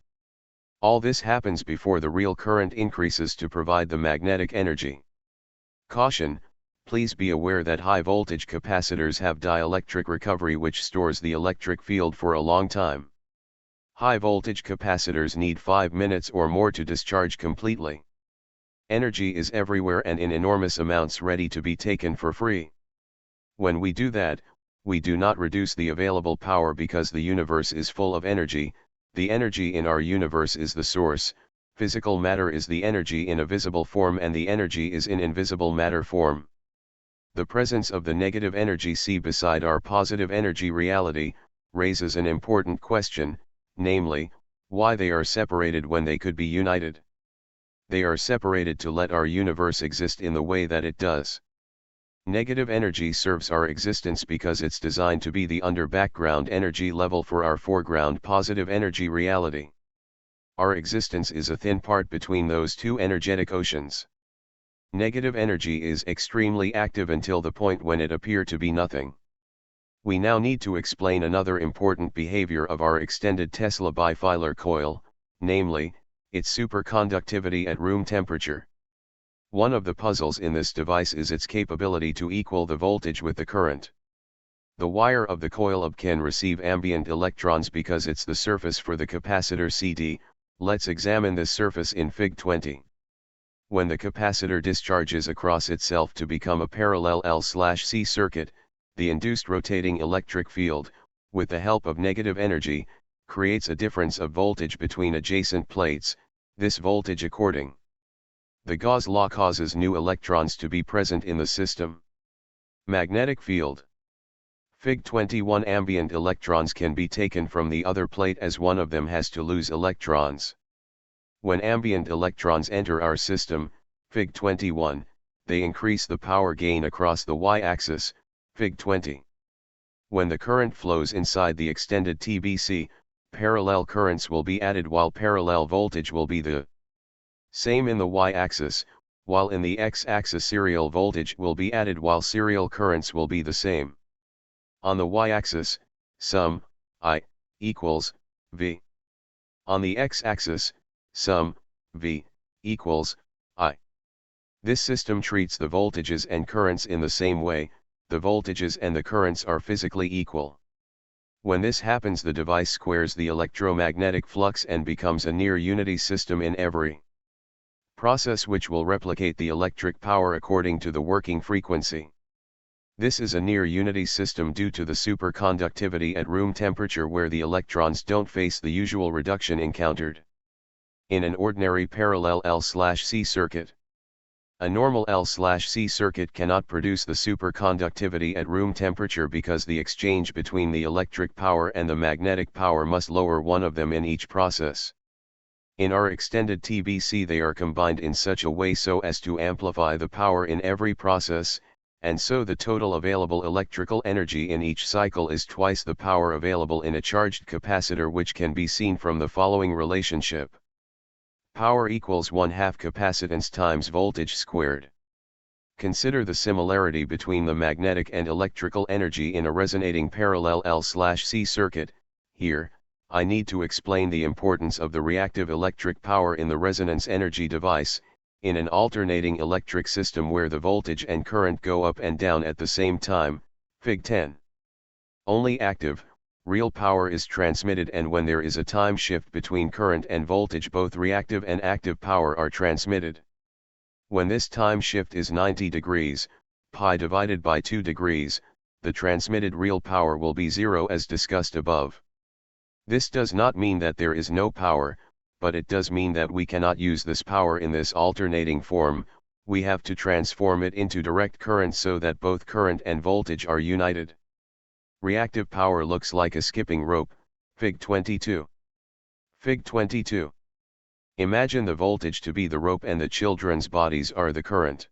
All this happens before the real current increases to provide the magnetic energy. Caution: please be aware that high voltage capacitors have dielectric recovery, which stores the electric field for a long time. High voltage capacitors need 5 minutes or more to discharge completely. Energy is everywhere and in enormous amounts ready to be taken for free. When we do that, we do not reduce the available power because the universe is full of energy. The energy in our universe is the source, physical matter is the energy in a visible form and the energy is in invisible matter form. The presence of the negative energy C beside our positive energy reality, raises an important question, namely, why they are separated when they could be united. They are separated to let our universe exist in the way that it does. Negative energy serves our existence because it's designed to be the under-background energy level for our foreground positive energy reality. Our existence is a thin part between those two energetic oceans. Negative energy is extremely active until the point when it appears to be nothing. We now need to explain another important behavior of our extended Tesla bifilar coil, namely, its superconductivity at room temperature. One of the puzzles in this device is its capability to equal the voltage with the current. The wire of the coil can receive ambient electrons because it's the surface for the capacitor CD. Let's examine this surface in Fig 20. When the capacitor discharges across itself to become a parallel L/C circuit, the induced rotating electric field, with the help of negative energy, creates a difference of voltage between adjacent plates. This voltage according the Gauss law causes new electrons to be present in the system. Magnetic field. Fig 21 ambient electrons can be taken from the other plate as one of them has to lose electrons. When ambient electrons enter our system, Fig 21, they increase the power gain across the y-axis, Fig 20. When the current flows inside the extended TBC, parallel currents will be added while parallel voltage will be the same in the y-axis, while in the x-axis serial voltage will be added while serial currents will be the same. On the y-axis, sum, I, equals, V. On the x-axis, sum, V, equals, I. This system treats the voltages and currents in the same way, the voltages and the currents are physically equal. When this happens, the device squares the electromagnetic flux and becomes a near unity system in every process which will replicate the electric power according to the working frequency. This is a near unity system due to the superconductivity at room temperature where the electrons don't face the usual reduction encountered in an ordinary parallel L/C circuit. A normal L/C circuit cannot produce the superconductivity at room temperature because the exchange between the electric power and the magnetic power must lower one of them in each process. In our extended TBC they are combined in such a way so as to amplify the power in every process, and so the total available electrical energy in each cycle is twice the power available in a charged capacitor, which can be seen from the following relationship. Power equals 1/2 capacitance times voltage squared. Consider the similarity between the magnetic and electrical energy in a resonating parallel L/C circuit. Here, I need to explain the importance of the reactive electric power in the resonance energy device, in an alternating electric system where the voltage and current go up and down at the same time, Fig 10. Only active, real power is transmitted, and when there is a time shift between current and voltage both reactive and active power are transmitted. When this time shift is 90 degrees, pi divided by 2 degrees, the transmitted real power will be 0 as discussed above. This does not mean that there is no power, but it does mean that we cannot use this power in this alternating form. We have to transform it into direct current so that both current and voltage are united. Reactive power looks like a skipping rope, Fig 22. Fig 22. Imagine the voltage to be the rope and the children's bodies are the current.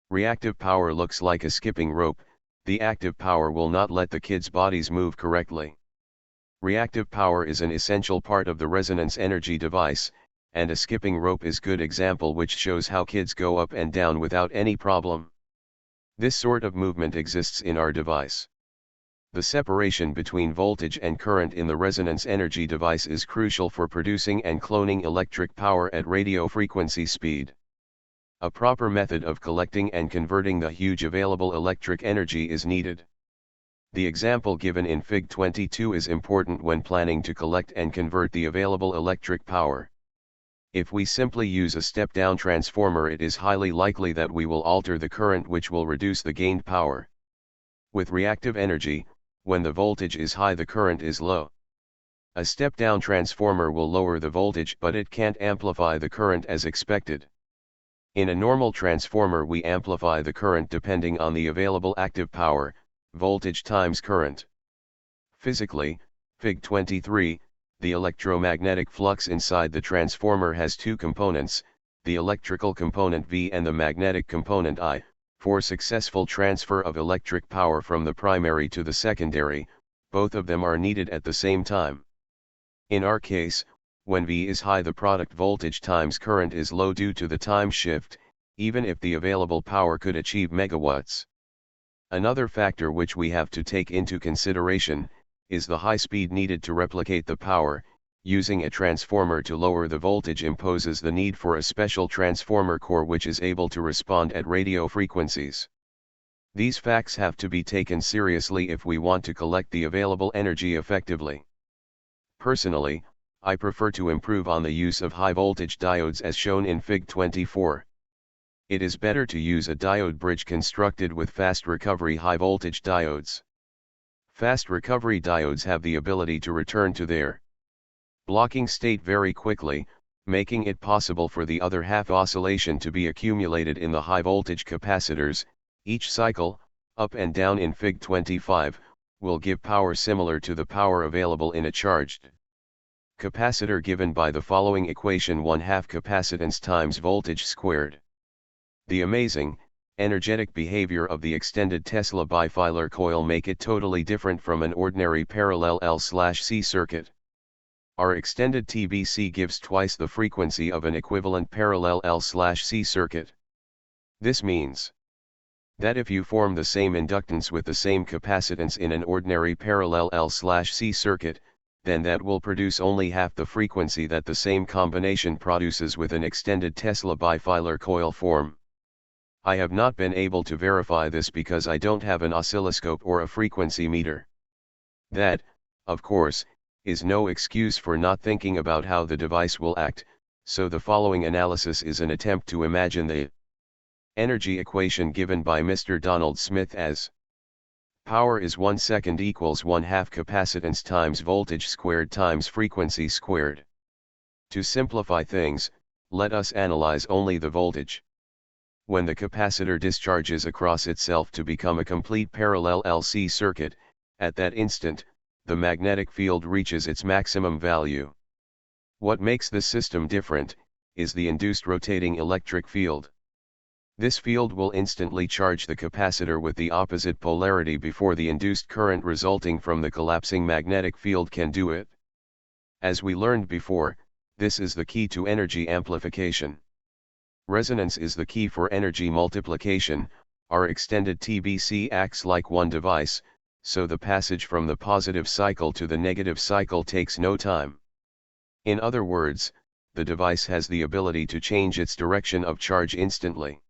Reactive power looks like a skipping rope, the active power will not let the kids' bodies move correctly. Reactive power is an essential part of the resonance energy device, and a skipping rope is a good example which shows how kids go up and down without any problem. This sort of movement exists in our device. The separation between voltage and current in the resonance energy device is crucial for producing and cloning electric power at radio frequency speed. A proper method of collecting and converting the huge available electric energy is needed. The example given in Fig 22 is important when planning to collect and convert the available electric power. If we simply use a step-down transformer, it is highly likely that we will alter the current, which will reduce the gained power. With reactive energy, when the voltage is high, the current is low. A step-down transformer will lower the voltage, but it can't amplify the current as expected. In a normal transformer, we amplify the current depending on the available active power, voltage times current. Physically, Fig 23, the electromagnetic flux inside the transformer has two components, the electrical component V and the magnetic component I. For successful transfer of electric power from the primary to the secondary, both of them are needed at the same time. In our case, when V is high, the product voltage times current is low due to the time shift, even if the available power could achieve megawatts. Another factor which we have to take into consideration is the high speed needed to replicate the power. Using a transformer to lower the voltage imposes the need for a special transformer core which is able to respond at radio frequencies. These facts have to be taken seriously if we want to collect the available energy effectively. Personally, I prefer to improve on the use of high voltage diodes as shown in Fig 24. It is better to use a diode bridge constructed with fast recovery high voltage diodes. Fast recovery diodes have the ability to return to their blocking state very quickly, making it possible for the other half oscillation to be accumulated in the high voltage capacitors. Each cycle, up and down in Fig 25, will give power similar to the power available in a charged capacitor given by the following equation: 1/2 capacitance times voltage squared. The amazing, energetic behavior of the extended Tesla bifilar coil make it totally different from an ordinary parallel L/C circuit. Our extended TBC gives twice the frequency of an equivalent parallel L/C circuit. This means that if you form the same inductance with the same capacitance in an ordinary parallel L/C circuit, then that will produce only half the frequency that the same combination produces with an extended Tesla bifilar coil form. I have not been able to verify this because I don't have an oscilloscope or a frequency meter. That, of course, is no excuse for not thinking about how the device will act, so the following analysis is an attempt to imagine the energy equation given by Mr. Donald Smith as power is 1 second equals 1/2 capacitance times voltage squared times frequency squared. To simplify things, let us analyze only the voltage. When the capacitor discharges across itself to become a complete parallel LC circuit, at that instant, the magnetic field reaches its maximum value. What makes this system different is the induced rotating electric field. This field will instantly charge the capacitor with the opposite polarity before the induced current resulting from the collapsing magnetic field can do it. As we learned before, this is the key to energy amplification. Resonance is the key for energy multiplication. Our extended TBC acts like one device, so the passage from the positive cycle to the negative cycle takes no time. In other words, the device has the ability to change its direction of charge instantly.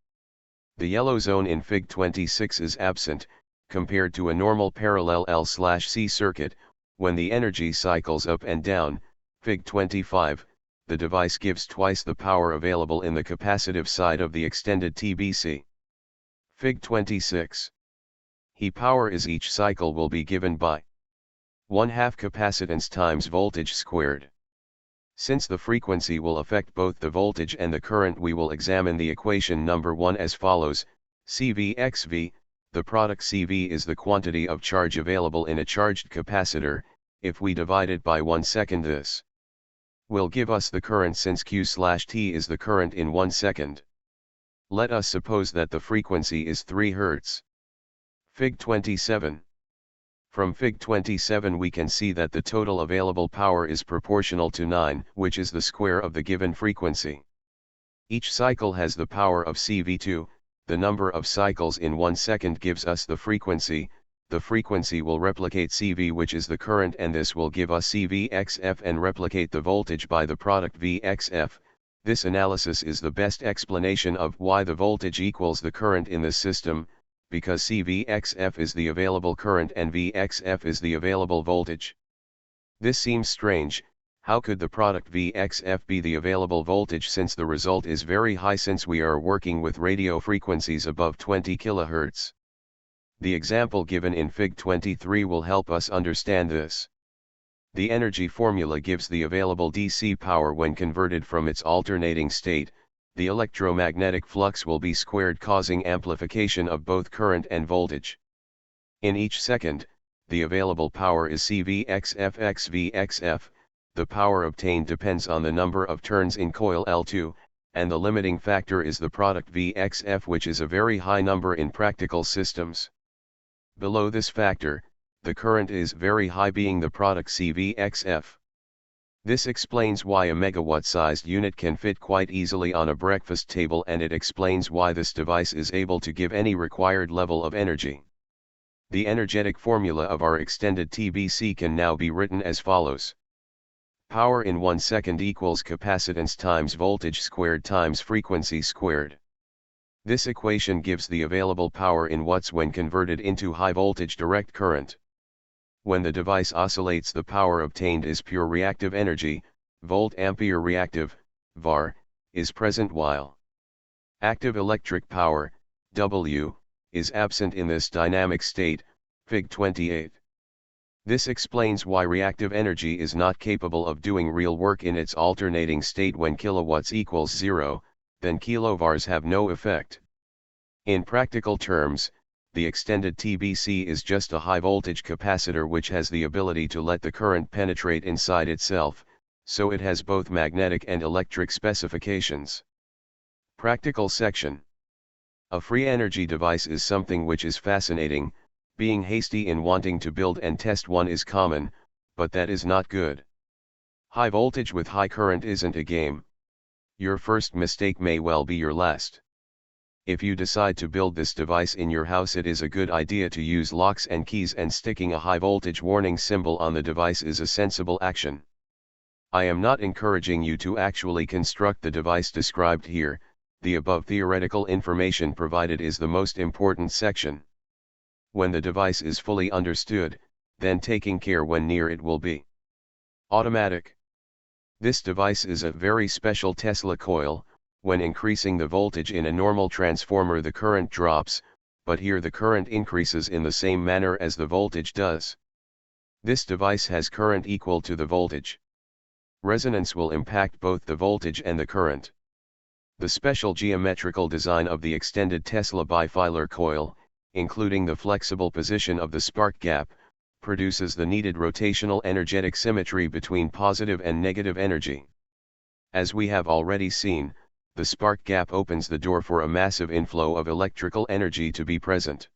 The yellow zone in Fig 26 is absent, compared to a normal parallel L/C circuit. When the energy cycles up and down, Fig 25, the device gives twice the power available in the capacitive side of the extended TBC. Fig 26. He power is each cycle will be given by 1/2 capacitance times voltage squared. Since the frequency will affect both the voltage and the current, we will examine the equation number 1 as follows: CV x V, the product CV is the quantity of charge available in a charged capacitor. If we divide it by 1 second, this will give us the current, since Q/T is the current in 1 second. Let us suppose that the frequency is 3 Hz. Fig 27. From Fig 27 we can see that the total available power is proportional to 9, which is the square of the given frequency. Each cycle has the power of CV2, the number of cycles in 1 second gives us the frequency will replicate CV, which is the current, and this will give us CVXF and replicate the voltage by the product VXF. This analysis is the best explanation of why the voltage equals the current in this system, because CVXF is the available current and VXF is the available voltage. This seems strange, How could the product VXF be the available voltage since the result is very high since we are working with radio frequencies above 20 kHz? The example given in Fig 23 will help us understand this. The energy formula gives the available DC power when converted from its alternating state. The electromagnetic flux will be squared, causing amplification of both current and voltage. In each second, the available power is CVXF. The power obtained depends on the number of turns in coil L2, and the limiting factor is the product VXF, which is a very high number in practical systems. Below this factor, the current is very high, being the product CVXF. This explains why a megawatt-sized unit can fit quite easily on a breakfast table, and it explains why this device is able to give any required level of energy. The energetic formula of our extended TBC can now be written as follows. Power in 1 second equals capacitance times voltage squared times frequency squared. This equation gives the available power in watts when converted into high voltage direct current. When the device oscillates, the power obtained is pure reactive energy. Volt-ampere reactive, VAR, is present, while active electric power, W, is absent in this dynamic state, Fig 28. This explains why reactive energy is not capable of doing real work in its alternating state. When kilowatts equals 0, then kilovars have no effect. In practical terms, the extended TBC is just a high voltage capacitor which has the ability to let the current penetrate inside itself, so it has both magnetic and electric specifications. Practical section. A free energy device is something which is fascinating. Being hasty in wanting to build and test one is common, but that is not good. High voltage with high current isn't a game. Your first mistake may well be your last. If you decide to build this device in your house, it is a good idea to use locks and keys, and sticking a high voltage warning symbol on the device is a sensible action. I am not encouraging you to actually construct the device described here. The above theoretical information provided is the most important section. When the device is fully understood, then taking care when near it will be automatic. This device is a very special Tesla coil. When increasing the voltage in a normal transformer, the current drops, but here the current increases in the same manner as the voltage does. This device has current equal to the voltage. Resonance will impact both the voltage and the current. The special geometrical design of the extended Tesla bifilar coil, including the flexible position of the spark gap, produces the needed rotational energetic symmetry between positive and negative energy. As we have already seen, the spark gap opens the door for a massive inflow of electrical energy to be present.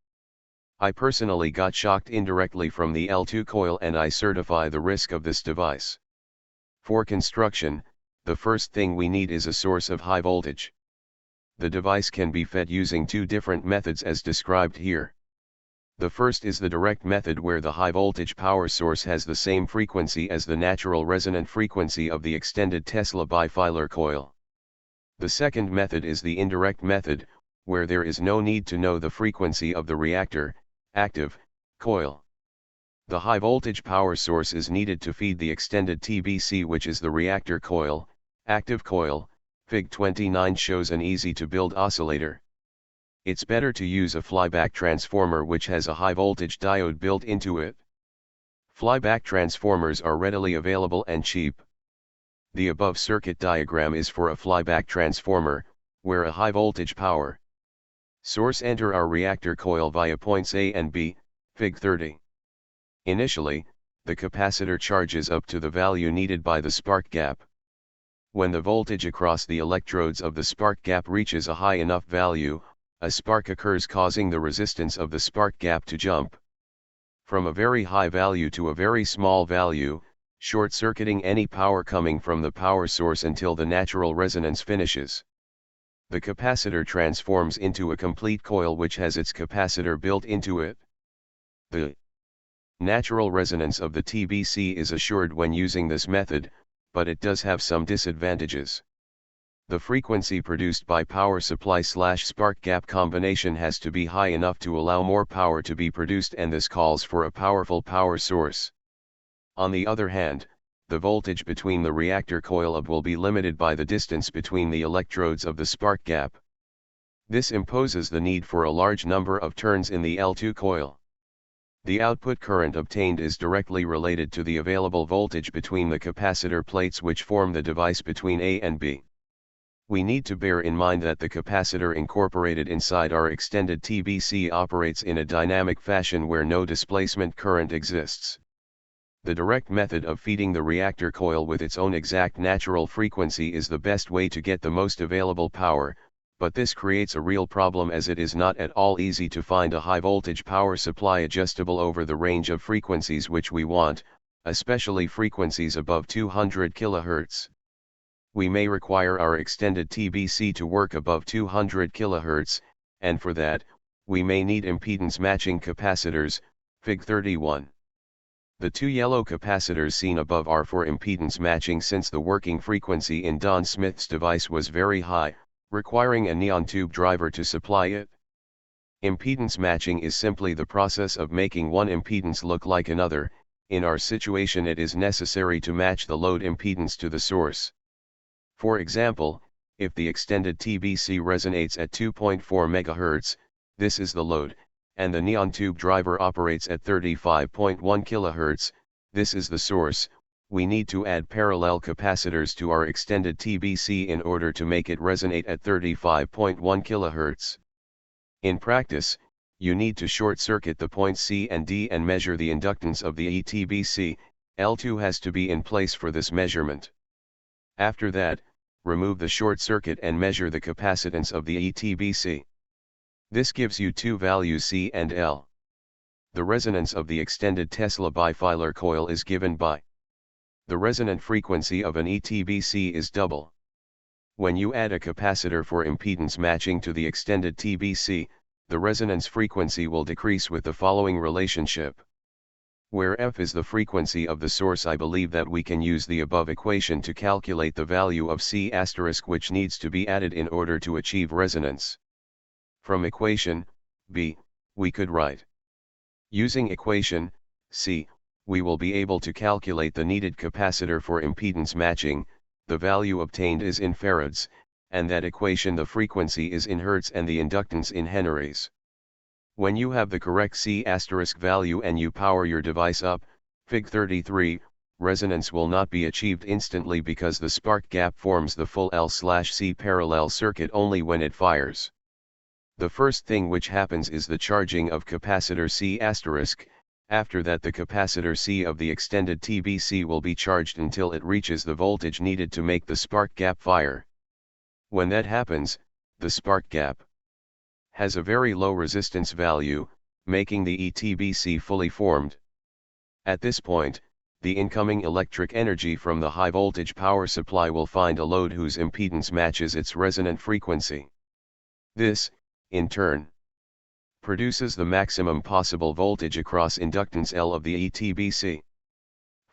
I personally got shocked indirectly from the L2 coil, and I certify the risk of this device. For construction, the first thing we need is a source of high voltage. The device can be fed using two different methods as described here. The first is the direct method, where the high voltage power source has the same frequency as the natural resonant frequency of the extended Tesla bifilar coil. The second method is the indirect method, where there is no need to know the frequency of the reactor, active, coil. The high voltage power source is needed to feed the extended TBC, which is the reactor coil, active coil. Fig 29 shows an easy to build oscillator. It's better to use a flyback transformer which has a high voltage diode built into it. Flyback transformers are readily available and cheap. The above circuit diagram is for a flyback transformer, where a high voltage power source enter our reactor coil via points A and B, Fig 30. Initially, the capacitor charges up to the value needed by the spark gap. When the voltage across the electrodes of the spark gap reaches a high enough value, a spark occurs, causing the resistance of the spark gap to jump from a very high value to a very small value, short-circuiting any power coming from the power source until the natural resonance finishes. The capacitor transforms into a complete coil which has its capacitor built into it. The natural resonance of the TBC is assured when using this method, but it does have some disadvantages. The frequency produced by power supply/spark gap combination has to be high enough to allow more power to be produced, and this calls for a powerful power source. On the other hand, the voltage between the reactor coil will be limited by the distance between the electrodes of the spark gap. This imposes the need for a large number of turns in the L2 coil. The output current obtained is directly related to the available voltage between the capacitor plates which form the device between A and B. We need to bear in mind that the capacitor incorporated inside our extended TBC operates in a dynamic fashion where no displacement current exists. The direct method of feeding the reactor coil with its own exact natural frequency is the best way to get the most available power, but this creates a real problem as it is not at all easy to find a high-voltage power supply adjustable over the range of frequencies which we want, especially frequencies above 200 kHz. We may require our extended TBC to work above 200 kHz, and for that, we may need impedance matching capacitors, Fig 31. The two yellow capacitors seen above are for impedance matching since the working frequency in Don Smith's device was very high, requiring a neon tube driver to supply it. Impedance matching is simply the process of making one impedance look like another. In our situation it is necessary to match the load impedance to the source. For example, if the extended TBC resonates at 2.4 MHz, this is the load, and the neon tube driver operates at 35.1 kHz, this is the source. We need to add parallel capacitors to our extended TBC in order to make it resonate at 35.1 kHz. In practice, you need to short circuit the points C and D and measure the inductance of the ETBC. L2 has to be in place for this measurement. After that, remove the short circuit and measure the capacitance of the ETBC. This gives you two values C and L. The resonance of the extended Tesla bifilar coil is given by the resonant frequency of an ETBC is double. When you add a capacitor for impedance matching to the extended TBC, the resonance frequency will decrease with the following relationship. Where F is the frequency of the source, I believe that we can use the above equation to calculate the value of C** which needs to be added in order to achieve resonance. From equation B, we could write. Using equation C, we will be able to calculate the needed capacitor for impedance matching. The value obtained is in farads, and that equation the frequency is in hertz and the inductance in henries. When you have the correct C** value and you power your device up, Fig 33, resonance will not be achieved instantly because the spark gap forms the full L/C parallel circuit only when it fires. The first thing which happens is the charging of capacitor C**. After that the capacitor C of the extended TBC will be charged until it reaches the voltage needed to make the spark gap fire. When that happens, the spark gap has a very low resistance value, making the ETBC fully formed. At this point, the incoming electric energy from the high voltage power supply will find a load whose impedance matches its resonant frequency. This, in turn, produces the maximum possible voltage across inductance L of the ETBC.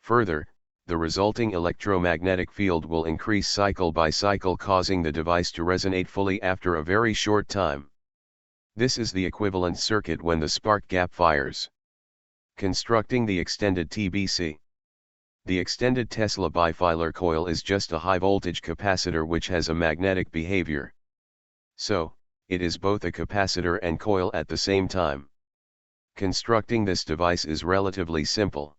Further, the resulting electromagnetic field will increase cycle by cycle, causing the device to resonate fully after a very short time. This is the equivalent circuit when the spark gap fires. Constructing the extended TBC. The extended Tesla bifilar coil is just a high voltage capacitor which has a magnetic behavior. So, it is both a capacitor and coil at the same time. Constructing this device is relatively simple.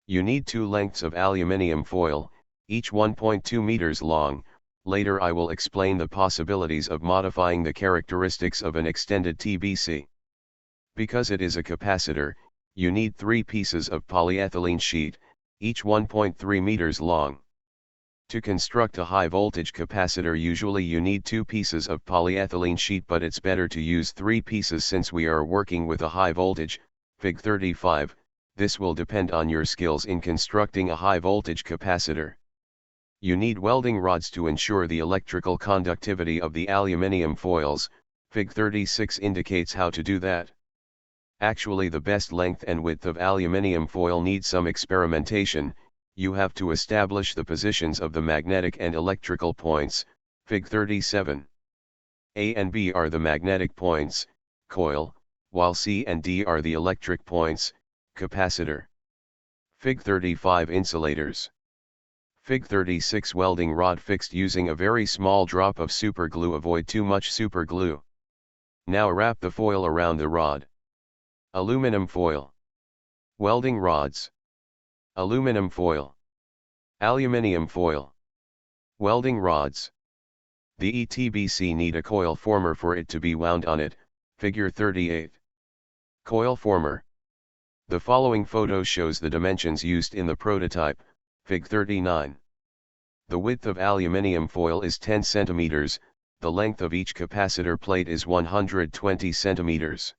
You need two lengths of aluminium foil, each 1.2 meters long. Later I will explain the possibilities of modifying the characteristics of an extended TBC. Because it is a capacitor, you need 3 pieces of polyethylene sheet, each 1.3 meters long. To construct a high voltage capacitor usually you need 2 pieces of polyethylene sheet, but it's better to use 3 pieces since we are working with a high voltage. Fig 35, this will depend on your skills in constructing a high voltage capacitor. You need welding rods to ensure the electrical conductivity of the aluminium foils. Fig 36 indicates how to do that. Actually the best length and width of aluminium foil needs some experimentation. You have to establish the positions of the magnetic and electrical points. Fig 37. A and B are the magnetic points, coil, while C and D are the electric points, capacitor. Fig 35 insulators. Fig 36 welding rod fixed using a very small drop of superglue. Avoid too much superglue. Now wrap the foil around the rod. Aluminum foil. Welding rods. Aluminum foil. Aluminium foil. Welding rods. The ETBC need a coil former for it to be wound on it, figure 38. Coil former. The following photo shows the dimensions used in the prototype, fig 39. The width of aluminium foil is 10 cm, the length of each capacitor plate is 120 cm.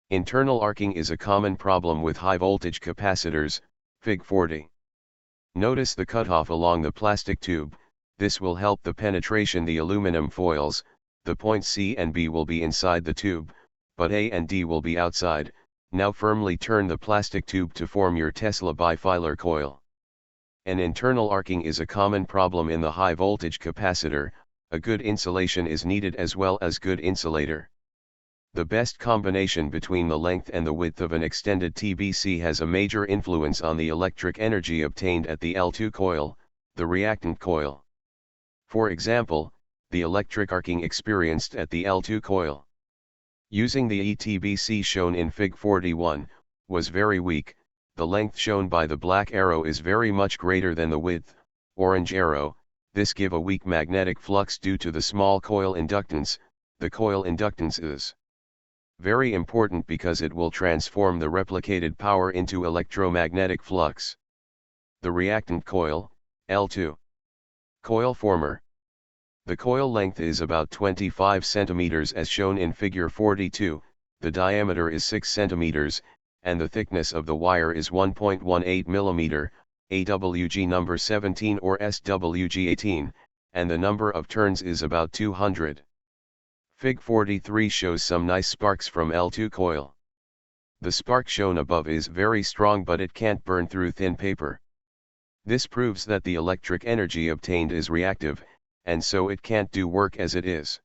Internal arcing is a common problem with high voltage capacitors, fig 40. Notice the cutoff along the plastic tube. This will help the penetration. The aluminum foils, the points C and B will be inside the tube, but A and D will be outside. Now firmly turn the plastic tube to form your Tesla bifilar coil. An internal arcing is a common problem in the high voltage capacitor. A good insulation is needed as well as good insulator. The best combination between the length and the width of an extended TBC has a major influence on the electric energy obtained at the L2 coil, the reactant coil. For example, the electric arcing experienced at the L2 coil, using the ETBC shown in fig 41, was very weak. The length shown by the black arrow is very much greater than the width, orange arrow. This give a weak magnetic flux due to the small coil inductance. The coil inductance is very important because it will transform the replicated power into electromagnetic flux. The reactant coil, L2. Coil former. The coil length is about 25 cm as shown in figure 42, the diameter is 6 cm, and the thickness of the wire is 1.18 mm, AWG number 17 or SWG 18, and the number of turns is about 200. Fig 43 shows some nice sparks from L2 coil. The spark shown above is very strong, but it can't burn through thin paper. This proves that the electric energy obtained is reactive, and so it can't do work as it is.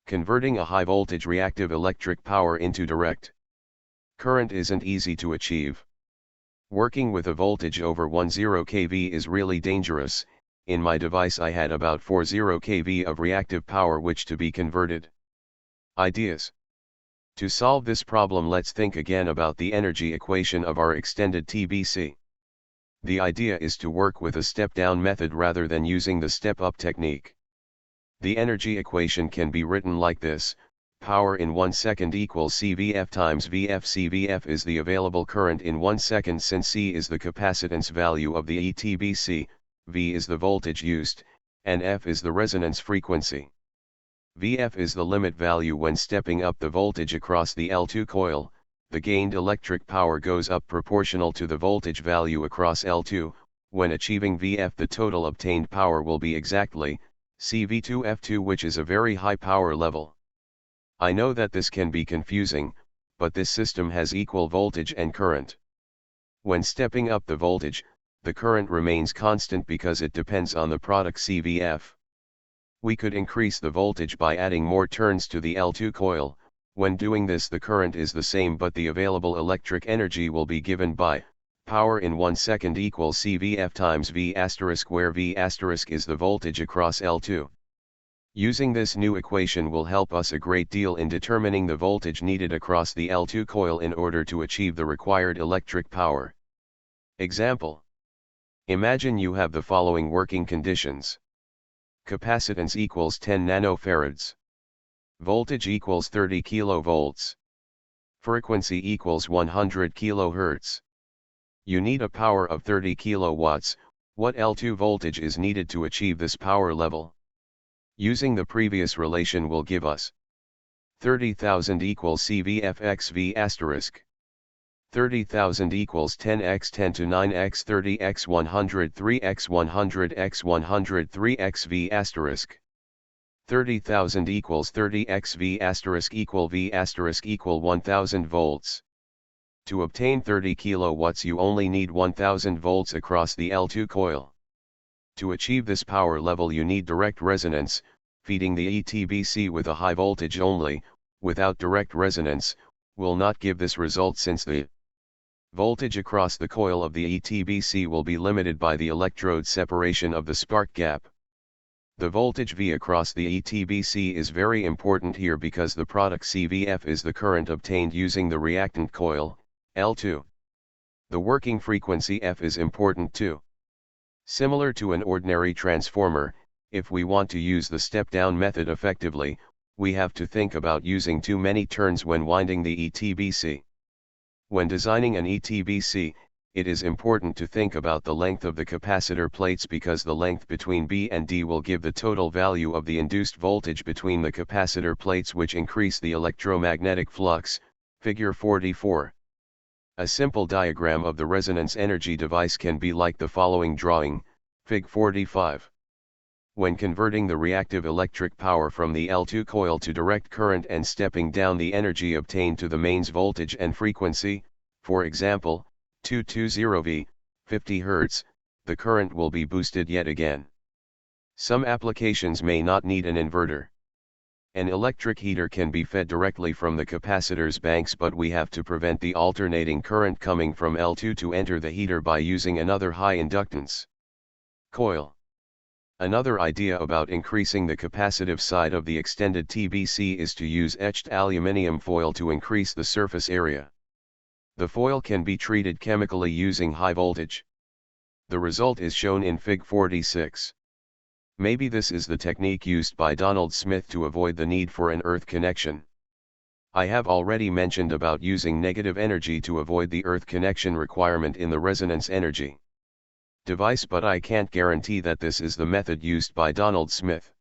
Converting a high voltage reactive electric power into direct current isn't easy to achieve. Working with a voltage over 10 kV is really dangerous. In my device I had about 40 kV of reactive power which to be converted. Ideas. To solve this problem, let's think again about the energy equation of our extended TBC. The idea is to work with a step-down method rather than using the step-up technique. The energy equation can be written like this: power in 1 second equals CVF times VF. CVF is the available current in 1 second since C is the capacitance value of the ETBC, V is the voltage used, and F is the resonance frequency. VF is the limit value when stepping up the voltage across the L2 coil. The gained electric power goes up proportional to the voltage value across L2. When achieving VF, the total obtained power will be exactly CV2F2, which is a very high power level. I know that this can be confusing, but this system has equal voltage and current. When stepping up the voltage, the current remains constant because it depends on the product CVF. We could increase the voltage by adding more turns to the L2 coil. When doing this, the current is the same, but the available electric energy will be given by power in 1 second equals CVF times V asterisk, where V asterisk is the voltage across L2. Using this new equation will help us a great deal in determining the voltage needed across the L2 coil in order to achieve the required electric power. Example. Imagine you have the following working conditions. Capacitance equals 10 nanofarads. Voltage equals 30 kilovolts. Frequency equals 100 kilohertz. You need a power of 30 kilowatts. What L2 voltage is needed to achieve this power level? Using the previous relation will give us 30,000 equals CVF x V asterisk. 30,000 equals 10x 10 to 9x 30x 103x 100x 103x V asterisk. 30,000 equals 30x V asterisk equal V asterisk equal 1000 volts. To obtain 30 kilowatts you only need 1000 volts across the L2 coil. To achieve this power level you need direct resonance, feeding the ETBC with a high voltage only, without direct resonance, will not give this result since the Voltage across the coil of the ETBC will be limited by the electrode separation of the spark gap. The voltage V across the ETBC is very important here because the product CVF is the current obtained using the reactant coil, L2. The working frequency F is important too. Similar to an ordinary transformer, if we want to use the step-down method effectively, we have to think about using too many turns when winding the ETBC. When designing an ETBC, it is important to think about the length of the capacitor plates because the length between B and D will give the total value of the induced voltage between the capacitor plates, which increase the electromagnetic flux, figure 44. A simple diagram of the resonance energy device can be like the following drawing, fig 45. When converting the reactive electric power from the L2 coil to direct current and stepping down the energy obtained to the mains voltage and frequency, for example, 220V, 50 Hz, the current will be boosted yet again. Some applications may not need an inverter. An electric heater can be fed directly from the capacitor's banks, but we have to prevent the alternating current coming from L2 to enter the heater by using another high inductance coil. Another idea about increasing the capacitive side of the extended TBC is to use etched aluminium foil to increase the surface area. The foil can be treated chemically using high voltage. The result is shown in fig 46. Maybe this is the technique used by Donald Smith to avoid the need for an earth connection. I have already mentioned about using negative energy to avoid the earth connection requirement in the resonance energy device, but I can't guarantee that this is the method used by Donald Smith.